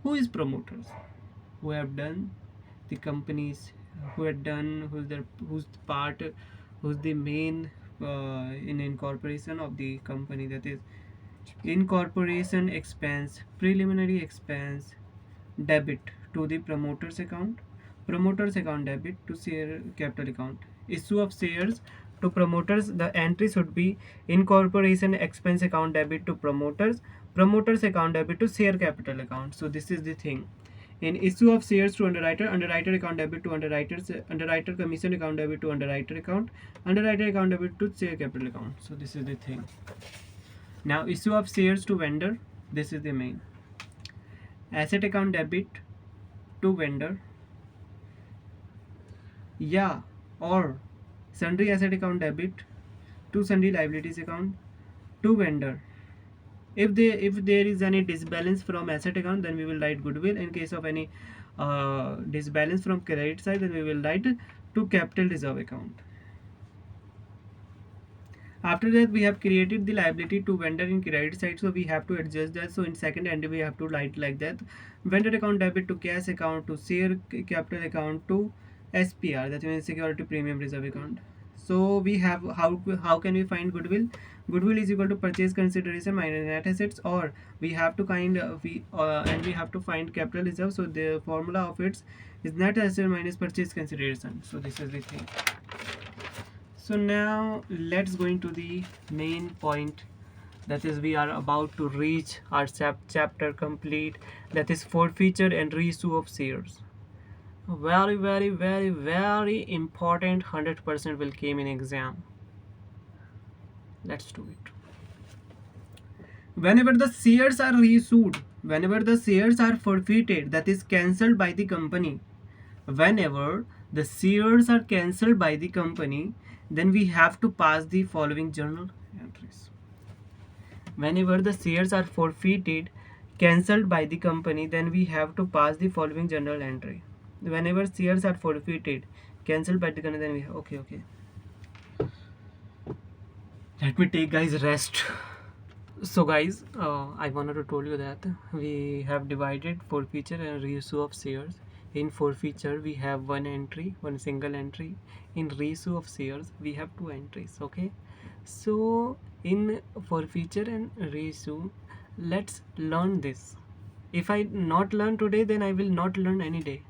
Who is promoters? Who have done the companies, who had done, who's the part, who's the main in incorporation of the company, that is incorporation expense, preliminary expense debit to the promoters account debit to share capital account. Issue of shares to promoters, the entry should be incorporation expense account debit to promoters account debit to share capital account. So this is the thing. In issue of shares to underwriter account debit to underwriter commission account debit to underwriter account debit to share capital account. So this is the thing. Now issue of shares to vendor, this is the main. Asset account debit to vendor, yeah, or sundry asset account debit to sundry liabilities account to vendor. If there is any disbalance from asset account, then we will write goodwill. In case of any disbalance from credit side, then we will write to capital reserve account. After that, we have created the liability to vendor in credit side, so we have to adjust that. So in second entry, we have to write like that: vendor account debit to cash account to share capital account to SPR, that means security premium reserve account. So we have how can we find goodwill? Goodwill is equal to purchase consideration minus net assets, or we have to kind and we have to find capital reserve. So the formula of it is net asset minus purchase consideration. So this is the thing. So now let's go into the main point, that is we are about to reach our chapter complete, that is forfeiture and reissue of shares. Very very very very important, 100% will came in exam. Let's do it. Whenever the shares are reissued, whenever the shares are forfeited, that is cancelled by the company, whenever the shares are cancelled by the company, then we have to pass the following journal entries. Whenever the shares are forfeited, cancelled by the company, then we have to pass the following journal entry. Whenever shares are forfeited, cancelled by the company, then we have, okay. Let me take guys rest. So guys, I wanted to tell you that we have divided forfeiture and reissue of shares. In forfeiture we have one entry, one single entry. In reissue of shares we have two entries. Okay, so in forfeiture and reissue, let's learn this. If I not learn today, then I will not learn any day.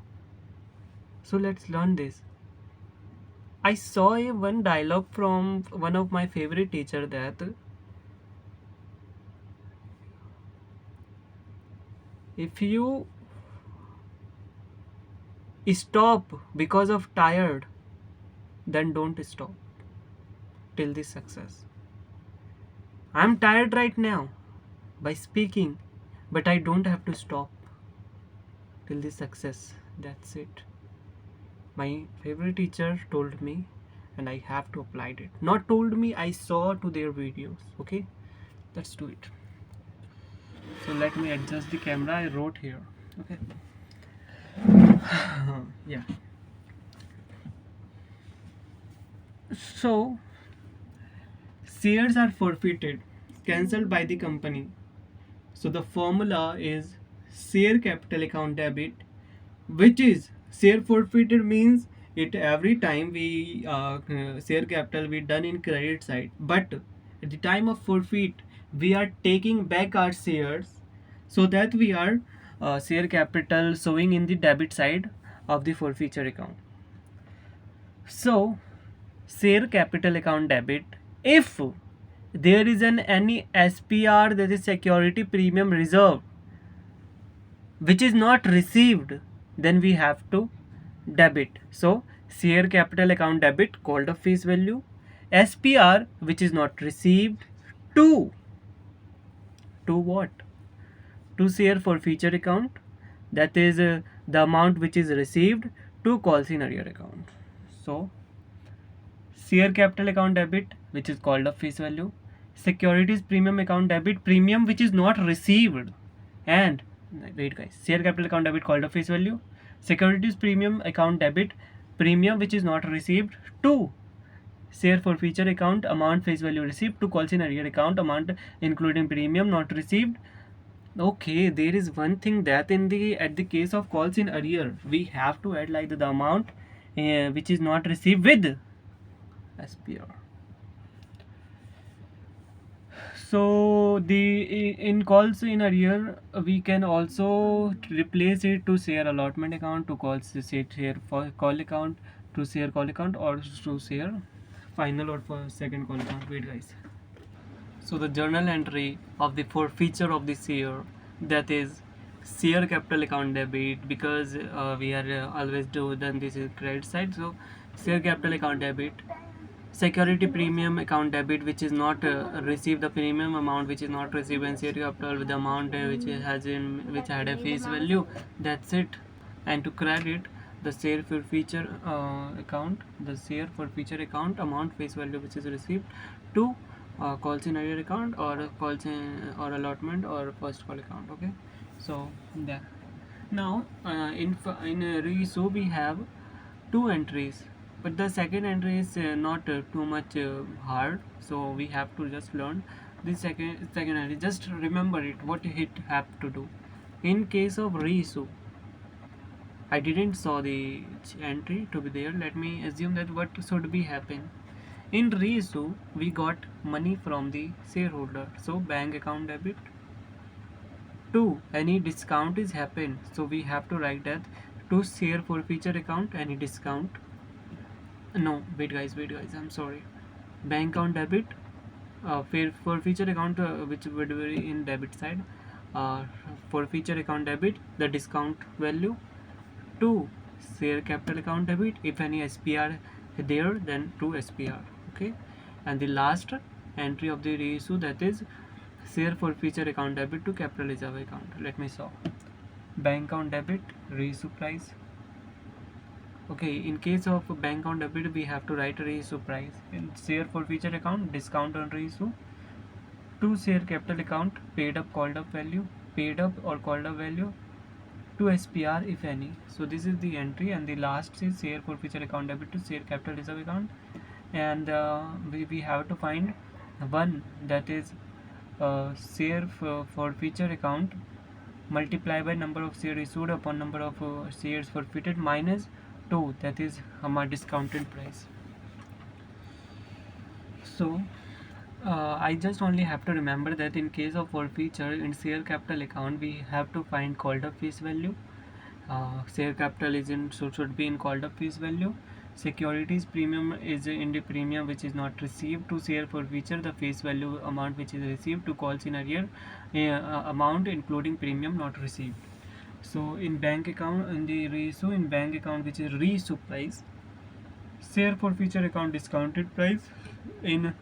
So let's learn this. I saw one dialogue from one of my favorite teacher that if you stop because of tired, then don't stop till the success. I'm tired right now by speaking, but I don't have to stop till the success. That's it. My favorite teacher told me, and I have to apply it. Not told me, I saw to their videos. Okay, let's do it. So let me adjust the camera. I wrote here. Okay. Yeah. So shares are forfeited, cancelled by the company. So the formula is share capital account debit, which is share forfeited means it every time we share capital we done in credit side, but at the time of forfeit we are taking back our shares, so that we are share capital showing in the debit side of the forfeiture account. So share capital account debit if there is any SPR, that is security premium reserve, which is not received, then we have to debit. So share capital account debit called a face value, SPR which is not received, to what, to share forfeiture account, that is the amount which is received, to calls in arrear account. So share capital account debit, which is called a face value, securities premium account debit, premium which is not received, and wait guys, share capital account debit called a face value, securities premium account debit, premium which is not received, to share forfeiture account amount face value received, to calls in arrear account amount including premium not received. Okay, there is one thing that in the at the case of calls in arrear we have to add like the amount which is not received with SPR. So the in calls in arrear we can also replace it to share allotment account, to calls share for call account, to share call account, or to share final or for second call account. Wait guys. So the journal entry of the forfeiture of this year, that is share capital account debit, because we are always do then this is credit side. So share capital account debit, security premium account debit which is not received, the premium amount which is not received, and share capital with the amount which had a face value. That's it. And to credit the share forfeiture account, the share forfeiture account amount face value which is received, to calls in arrear account, or calls in or allotment or first call account. Okay, so yeah. Now in reissue we have two entries, but the second entry is not too much hard, so we have to just learn the second entry. Just remember it, what it have to do. In case of reissue, I didn't saw the entry to be there. Let me assume that what should be happen. In reissue, we got money from the shareholder, so bank account debit. 2. Any discount is happened, so we have to write that to share forfeiture account any discount. No, wait guys, I'm sorry. Bank account debit, forfeiture account which would be in debit side, forfeiture account debit the discount value, to share capital account debit if any SPR there, then to SPR. Okay, and the last entry of the reissue, that is share forfeiture account debit to capital reserve account. Let me show. Bank account debit, reissue price, Okay, in case of bank account debit, we have to write a reissue price. In share forfeiture account, discount on reissue. To share capital account, paid up, called up value, paid up or called up value. To SPR if any. So this is the entry, and the last is share forfeiture account debit to share capital reserve account. And we have to find one, that is share forfeiture account multiply by number of shares issued upon number of shares forfeited minus 2, that is our discounted price. So I just only have to remember that in case of forfeiture in share capital account, we have to find called up face value. Share capital is in, so should be in called up face value. Securities premium is in the premium which is not received. To share forfeiture, the face value amount which is received. To calls in arrear, amount including premium not received. So in bank account, in the reissue, in bank account which is reissue price, share forfeiture account discounted price. In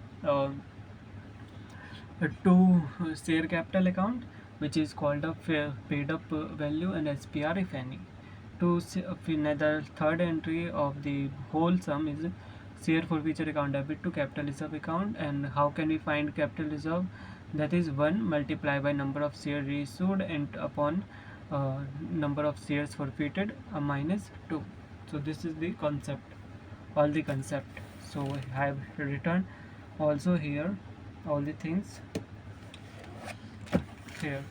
to share capital account which is called up paid up value, and SPR if any. To the third entry of the whole sum is share forfeiture account debit to capital reserve account. And how can we find capital reserve? That is 1 multiplied by number of shares reissued and upon number of shares forfeited minus 2. So this is the concept, all the concept. So I have written also here all the things here.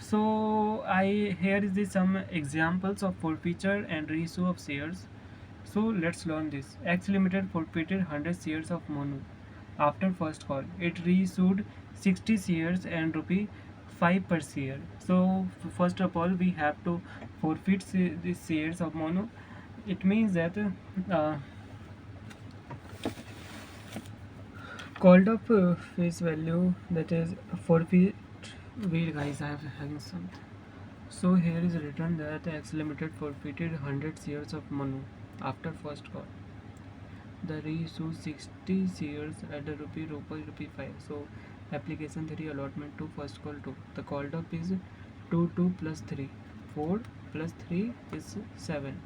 So here is the some examples of forfeiture and reissue of shares. So let's learn this. X Limited forfeited 100 shares of Monu after first call. It reissued 60 shares and rupee 5 per share. So first of all we have to forfeit the shares of Monu. It means that called up face value, that is forfeit. Wait guys, I have having something. So here is written that X Limited forfeited 100 shares of Manu after first call. The reissue 60 shares at the rupee 5. So application 3 allotment 2 first call 2. The called up is 2 plus 3. 4 plus 3 is 7.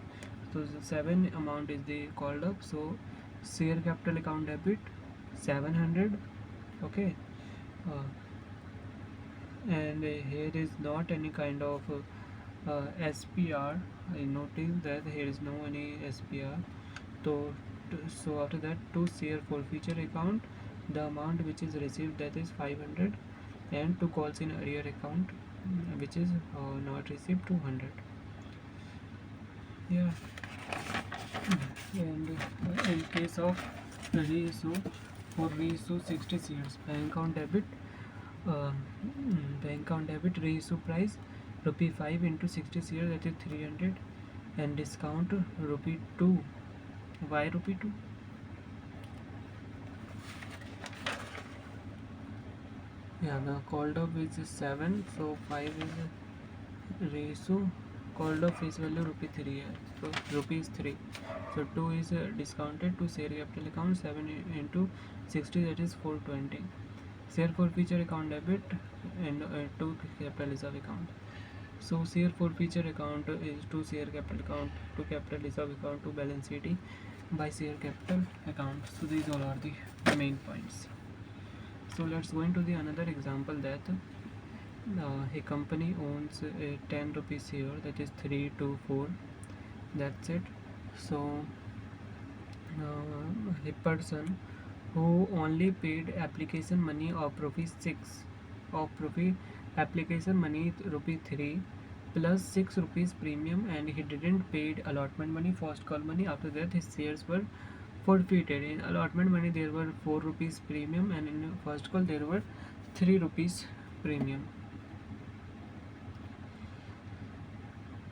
So the 7 amount is the called up. So share capital account debit 700. Okay. And here is not any kind of SPR. I noticed that here is no any SPR. So after that, to share forfeiture account, the amount which is received, that is 500, and to calls in arrear account which is not received 200. Yeah. And in case of reissue, for reissue 60 shares, bank account debit, bank account debit reissue price rupee 5 into 60 shares, that is 300, and discount rupee 2. Why rupee 2? Yeah, the called up is 7, so 5 is reissue. Called up face value rupee 3, so rupees 3. So 2 is discounted to share capital account, 7 into 60, that is 420. Share forfeiture account debit and to capital reserve account. So share forfeiture account is to share capital account to capital reserve account to balance sheet by share capital account. So these all are the main points. So let's go into the another example that a company owns a 10 rupees share, that is 3 to 4. That's it. So a person who only paid application money of rupees 6 of rupee application money rupee 3 plus 6 rupees premium, and he didn't paid allotment money, first call money. After that his shares were forfeited. In allotment money there were 4 rupees premium, and in first call there were 3 rupees premium.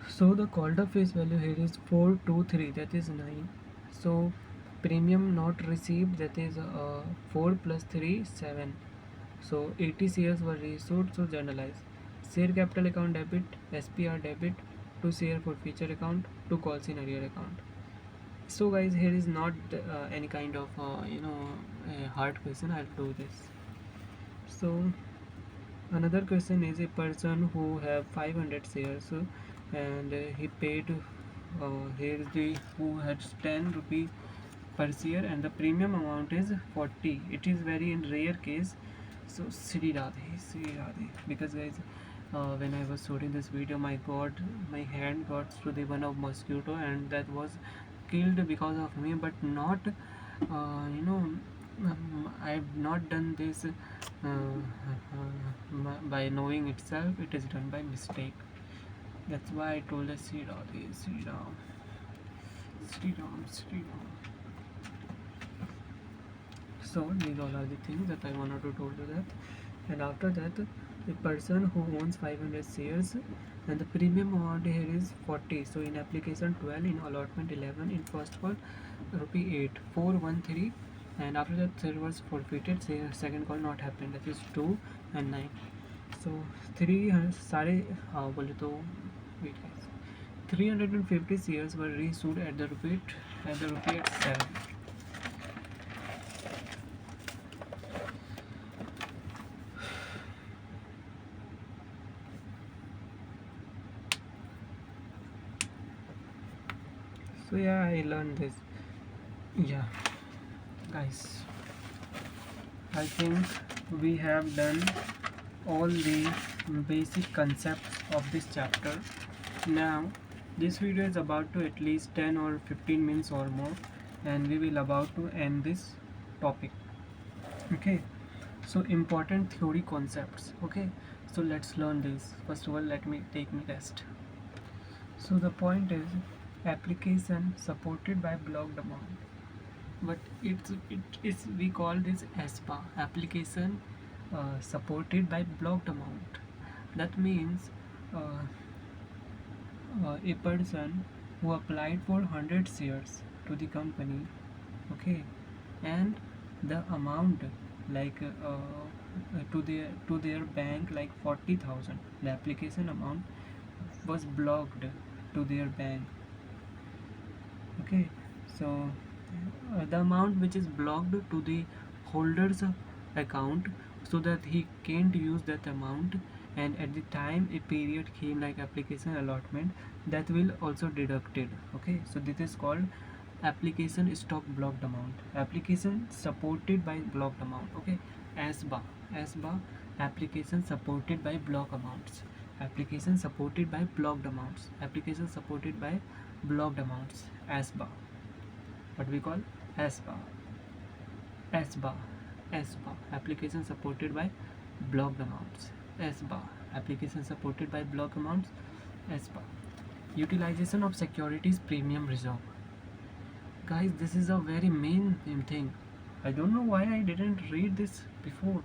So the called up face value here is 423, that is 9. So premium not received, that is 4 plus 3 7. So 80 shares were reissued. So generalize. Share capital account debit, SPR debit to share forfeiture account to calls in arrear account. So guys, here is not any kind of a hard question. I'll do this. So another question is a person who have 500 shares and he paid here is the who has 10 rupee per share and the premium amount is 40. It is very in rare case. So Sri Radhe, Sri Radhe, because guys, when I was shooting this video, my hand got to the one of mosquito and that was killed because of me, but not I've not done this by knowing itself. It is done by mistake. That's why I told us Sri Radhe, Sri Ram, Sri Ram, Sri Ram. So these all are the things that I wanted to told you that. And after that, the person who owns 500 shares and the premium amount here is 40. So in application 12, in allotment 11, in first call rupee 8 413, and after that third was forfeited. Second call not happened, that is 2 and 9. So 300 सारे बोले तो wait guys, 350 shares were reissued at the rupee at 7. So yeah, I learned this. Yeah, guys, I think we have done all the basic concepts of this chapter. Now this video is about to at least 10 or 15 minutes or more, and we will about to end this topic. Okay, so important theory concepts. Okay, so let's learn this. First of all, let me take me test. So the point is application supported by blocked amount, but it is, we call this ASPA, application supported by blocked amount. That means a person who applied for 100 shares to the company, okay, and the amount like to their bank like 40,000, the application amount was blocked to their bank. Okay, so the amount which is blocked to the holder's account, so that he can't use that amount, and at the time a period came like application allotment, that will also deducted. Okay, so this is called application stop blocked amount, application supported by blocked amount. Okay, ASBA, ASBA, application supported by block amounts, application supported by blocked amounts, application supported by blocked amounts, ASBA. What we call ASBA, ASBA, ASBA, application supported by blocked amounts, ASBA, application supported by block amounts, ASBA. Utilization of securities premium reserve. Guys, this is a very main thing. I don't know why I didn't read this before,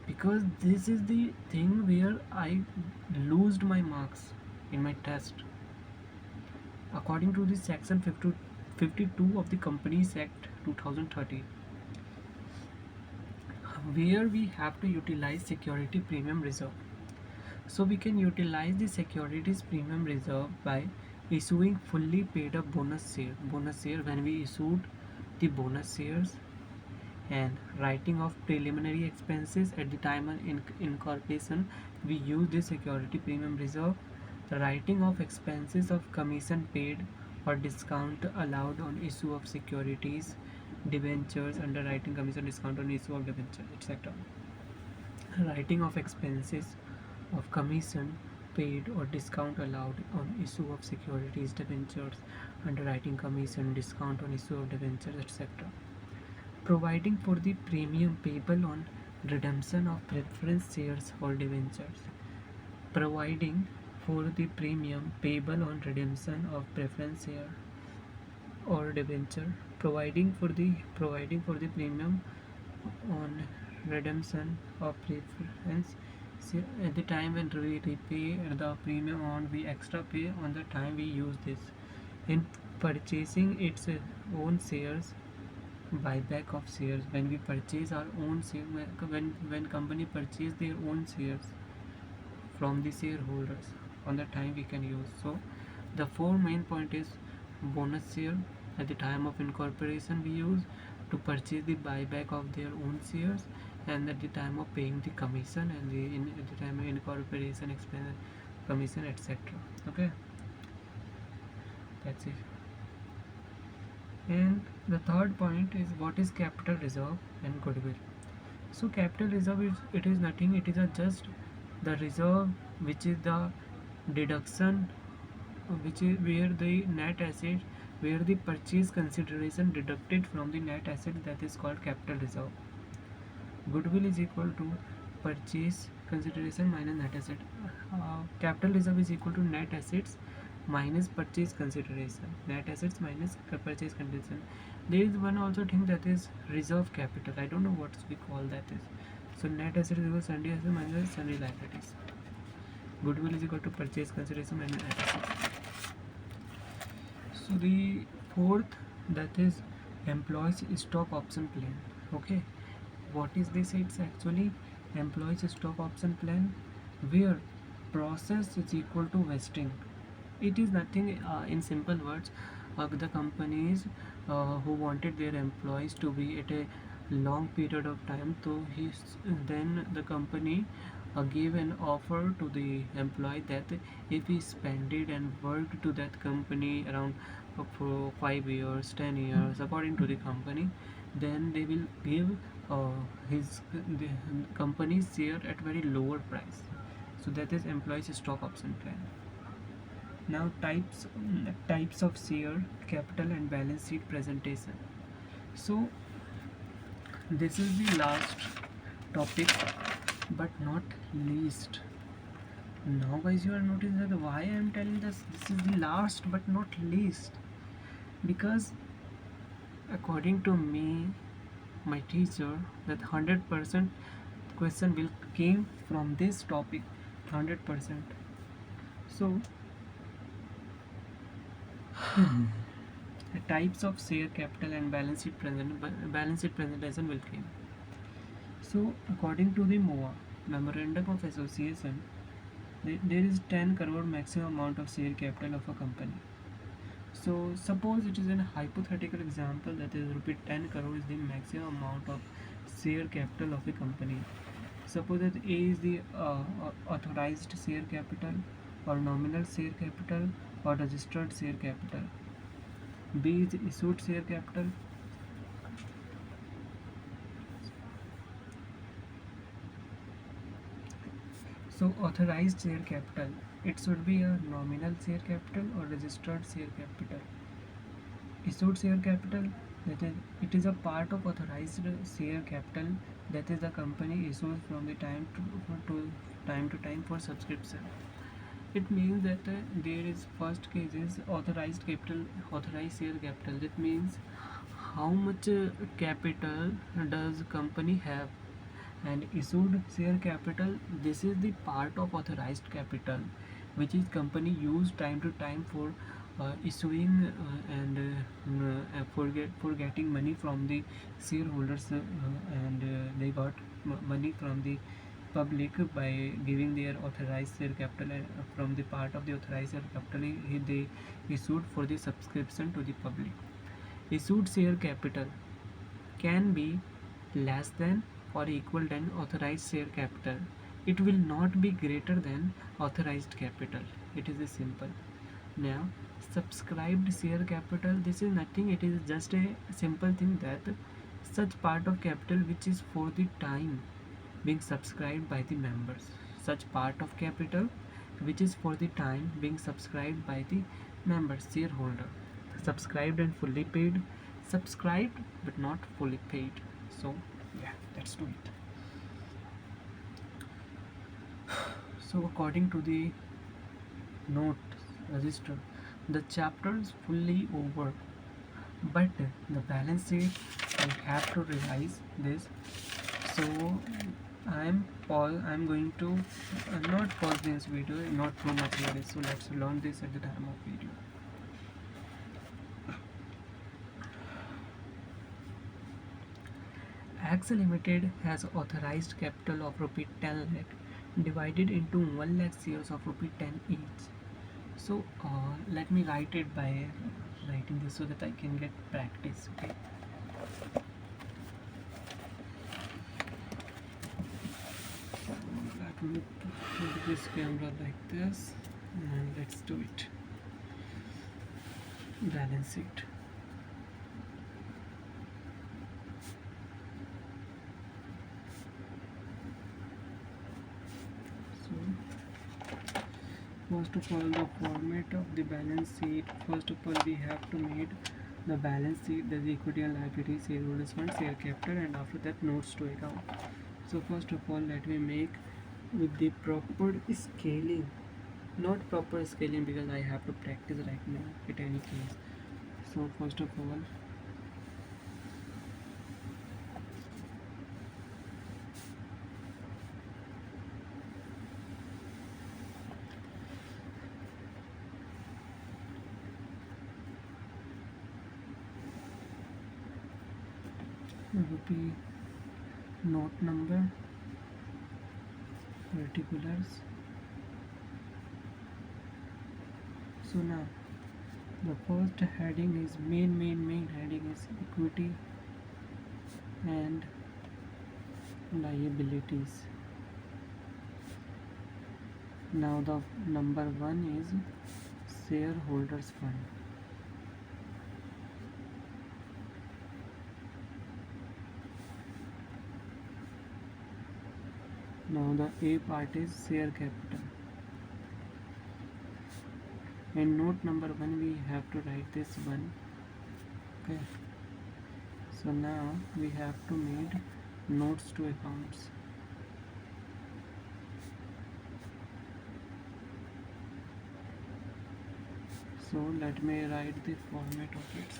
because this is the thing where I lost my marks in my test. According to the section 52 of the Companies Act 2030, where we have to utilize security premium reserve. So we can utilize the securities premium reserve by issuing fully paid up bonus share when we issued the bonus shares, and writing of preliminary expenses at the time of incorporation, we use the security premium reserve. The writing of expenses of commission paid or discount allowed on issue of securities, debentures, underwriting commission, discount on issue of debentures, etc. Writing of expenses of commission paid or discount allowed on issue of securities, debentures, underwriting commission, discount on issue of debentures, etc. Providing for the premium payable on redemption of preference shares or debentures. Providing for the premium payable on redemption of preference share or debenture. Providing for the premium on redemption of preference at the time when we repay the premium amount we extra pay on the time we use this. In purchasing its own shares, buyback of shares, when we purchase our own shares, when company purchase their own shares from the shareholders, on the time we can use. So the four main point is bonus share at the time of incorporation we use, to purchase the buyback of their own shares, and at the time of paying the commission, and at the time of incorporation expense commission, etc. Okay, That's it. And the third point is what is capital reserve and goodwill. So capital reserve is nothing. It is a just the reserve which is the deduction, which is where the net asset, where the purchase consideration deducted from the net asset, that is called capital reserve. Goodwill is equal to purchase consideration minus net asset. Capital reserve is equal to net assets minus purchase consideration. Net assets minus purchase consideration. There is one also thing that is reserve capital. I don't know what we call that is. So net assets is equal to sundry assets minus sundry liabilities. Goodwill is equal to purchase consideration minus net assets. So the fourth, that is employees stock option plan. Okay, what is this? It's actually employees stock option plan where process is equal to vesting. It is nothing, in simple words, the companies who wanted their employees to be at a long period of time, so then the company gave an offer to the employee that if he spent it and worked to that company around for 5 years, 10 years, according to the company, then they will give the company's share at very lower price. So that is employees stock option plan. Now types of share capital and balance sheet presentation. So this is the last topic but not least. Now guys, you are noticing that why I am telling this is the last but not least, because according to me, my teacher, that 100% question will came from this topic, 100%. So the types of share capital and balance sheet presentation will came. So according to the MOA, Memorandum of Association, there is 10 crore maximum amount of share capital of a company. So suppose it is a hypothetical example, that is rupee 10 crore is the maximum amount of share capital of a company. Suppose that A is the authorized share capital or nominal share capital or registered share capital. B is issued share capital. So authorized share capital, it should be a nominal share capital or registered share capital. Issued share capital, that is, it is a part of authorized share capital, that is the company issues from the time to time for subscription. It means that there is first case is authorized share capital. That means how much capital does company have, and issued share capital, this is the part of authorized capital which is company use time to time for issuing and for getting money from the shareholders, and they got money from the public by giving their authorized share capital, and from the part of the authorized share capital they issued for the subscription to the public. Issued share capital can be less than or equal than authorized share capital. It will not be greater than authorized capital. It is a simple. Now subscribed share capital, this is nothing, it is just a simple thing that such part of capital which is for the time being subscribed by the members, such part of capital which is for the time being subscribed by the members, shareholder. Subscribed and fully paid, subscribed but not fully paid. So yeah, let's do it. So according to the note register, the chapter is fully over, but the balance sheet, I have to revise this. So I'm going to not pause this video, not too much here, so let's learn this at the time of video. AXA Limited has authorized capital of rupee 10 lakh divided into 1 lakh shares of rupee 10 each. So let me write it by writing this so that I can get practice. Okay. Let me put this camera like this and let's do it. balance sheet. So first of all, the format of the balance sheet. First of all, we have to make the balance sheet, the equity and liability, shareholders fund, share capital, and after that notes to account. So first of all, let me make with the proper scaling. Not proper scaling because I have to practice right now at any case. So first of all, rupee note number, particulars. So now the first heading is main heading is equity and liabilities. Now the number one is shareholders fund. Now the A part is share capital. In note number one we have to write this one. Okay. So now we have to make notes to accounts. So let me write the format of it.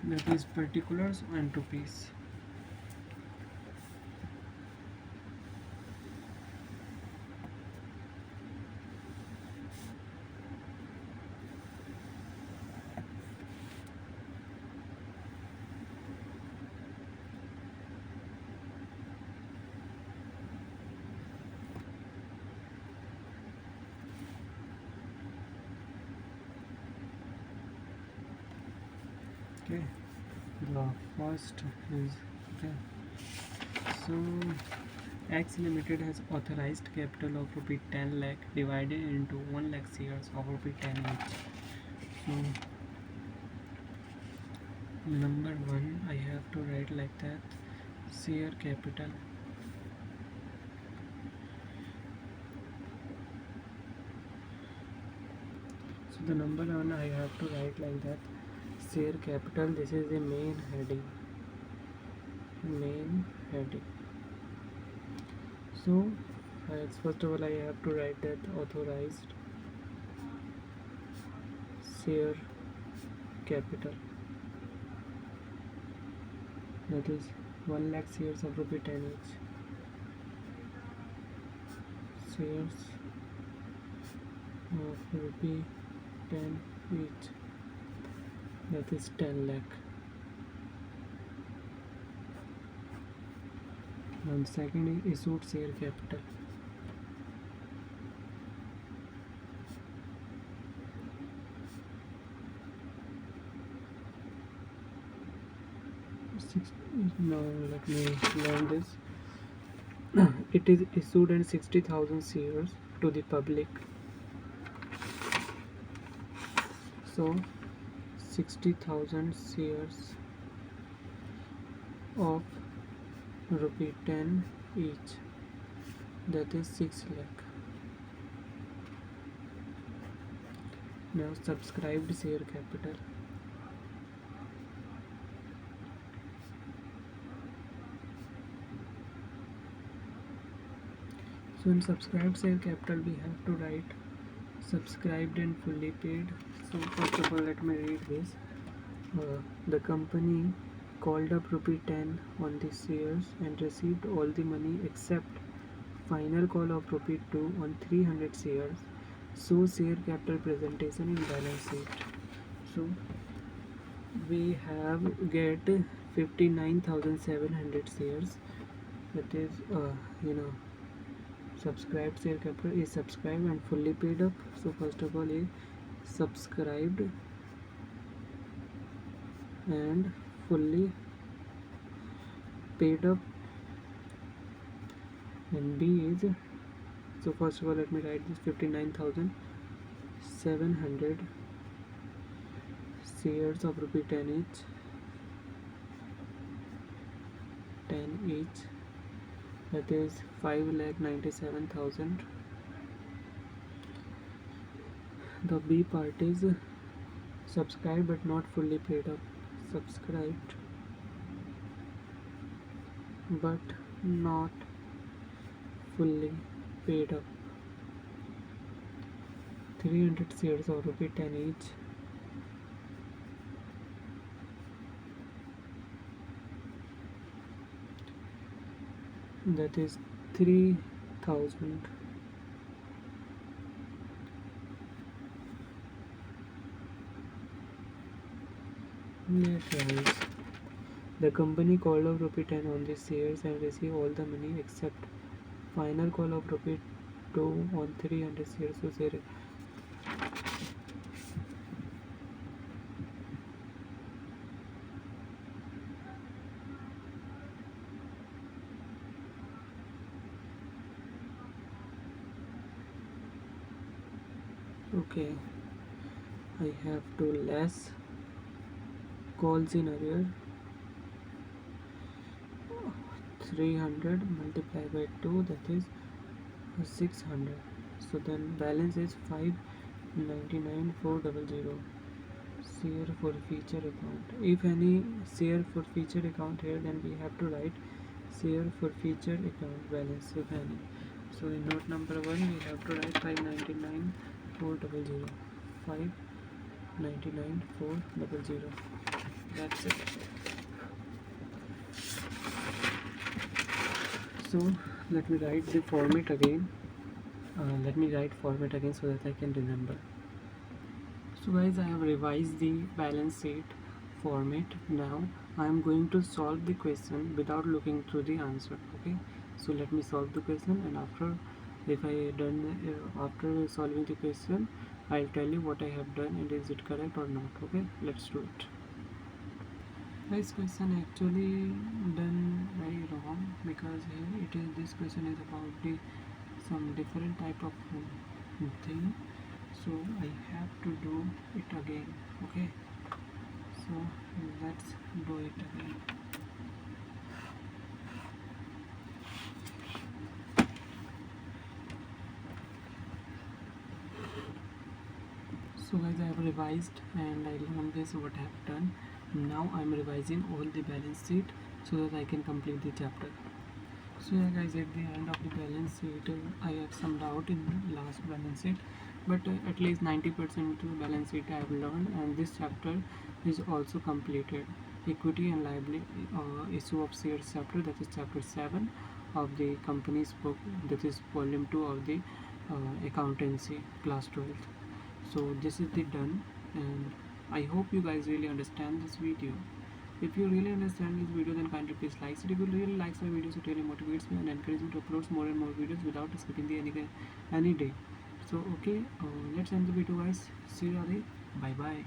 That is particulars and rupees. Okay, the first is okay. So X Limited has authorized capital of rupee 10 lakh divided into 1 lakh shares of rupee 10 each. So number one I have to write like that, share capital. So the number one I have to write like that, share capital. This is the main heading. So first of all I have to write that authorized share capital, that is 1 lakh shares of rupee 10 each. Shares of rupee 10 each, that is 10 lakh. And second is issued share capital. Now let me learn this. It is issued in 60,000 shares to the public. So 60,000 shares of rupee 10 each, that is 6 lakh. Now subscribed share capital. So in subscribed share capital we have to write subscribed and fully paid. So first of all let me read this. The company called up rupee 10 on the shares and received all the money except final call of rupee 2 on 300 shares. So share capital presentation in balance sheet. So we have get 59,700 shares, that is subscribed share capital is subscribed and fully paid up. So first of all is subscribed and fully paid up, and B is So first of all, let me write this 59,700 shares of rupee 10 each, 10 each, that is 5,97,000. The B part is subscribed but not fully paid up. Subscribed but not fully paid up. 300 shares of rupee 10 each. That is 3,000. Rise. The company called of rupee 10 on the shares and received all the money except final call of rupee 2 on 300 shares to share. Okay, I have to less calls in arrear. 300 multiplied by 2, that is 600. So then balance is 599,400. Share for feature account. If any share for feature account here, then we have to write share for feature account balance, if any. So in note number 1, we have to write 599,400. 599,400. That's it. So let me write the format again. So that I can remember. So guys, I have revised the balance sheet format. Now I am going to solve the question without looking through the answer. Okay, so let me solve the question, and after after solving the question, I'll tell you what I have done and is it correct or not. Okay, let's do it. This question actually done very wrong, because this question is about the some different type of thing, so I have to do it again. Okay, so let's do it again. So guys, I have revised and I learned this what I have done. Now I am revising all the balance sheet so that I can complete the chapter. So yeah guys, at the end of the balance sheet, I have some doubt in the last balance sheet, but at least 90% balance sheet I have learned, and this chapter is also completed. Equity and liability issue of shares chapter, that is chapter 7 of the company's book, that is volume 2 of the accountancy class 12th. So this is the done, and I hope you guys really understand this video. If you really understand this video, then kindly please like it. If you really like my videos, it really motivates me and encourages me to upload more and more videos without skipping the any day. So okay, let's end the video guys. See you all. Bye bye.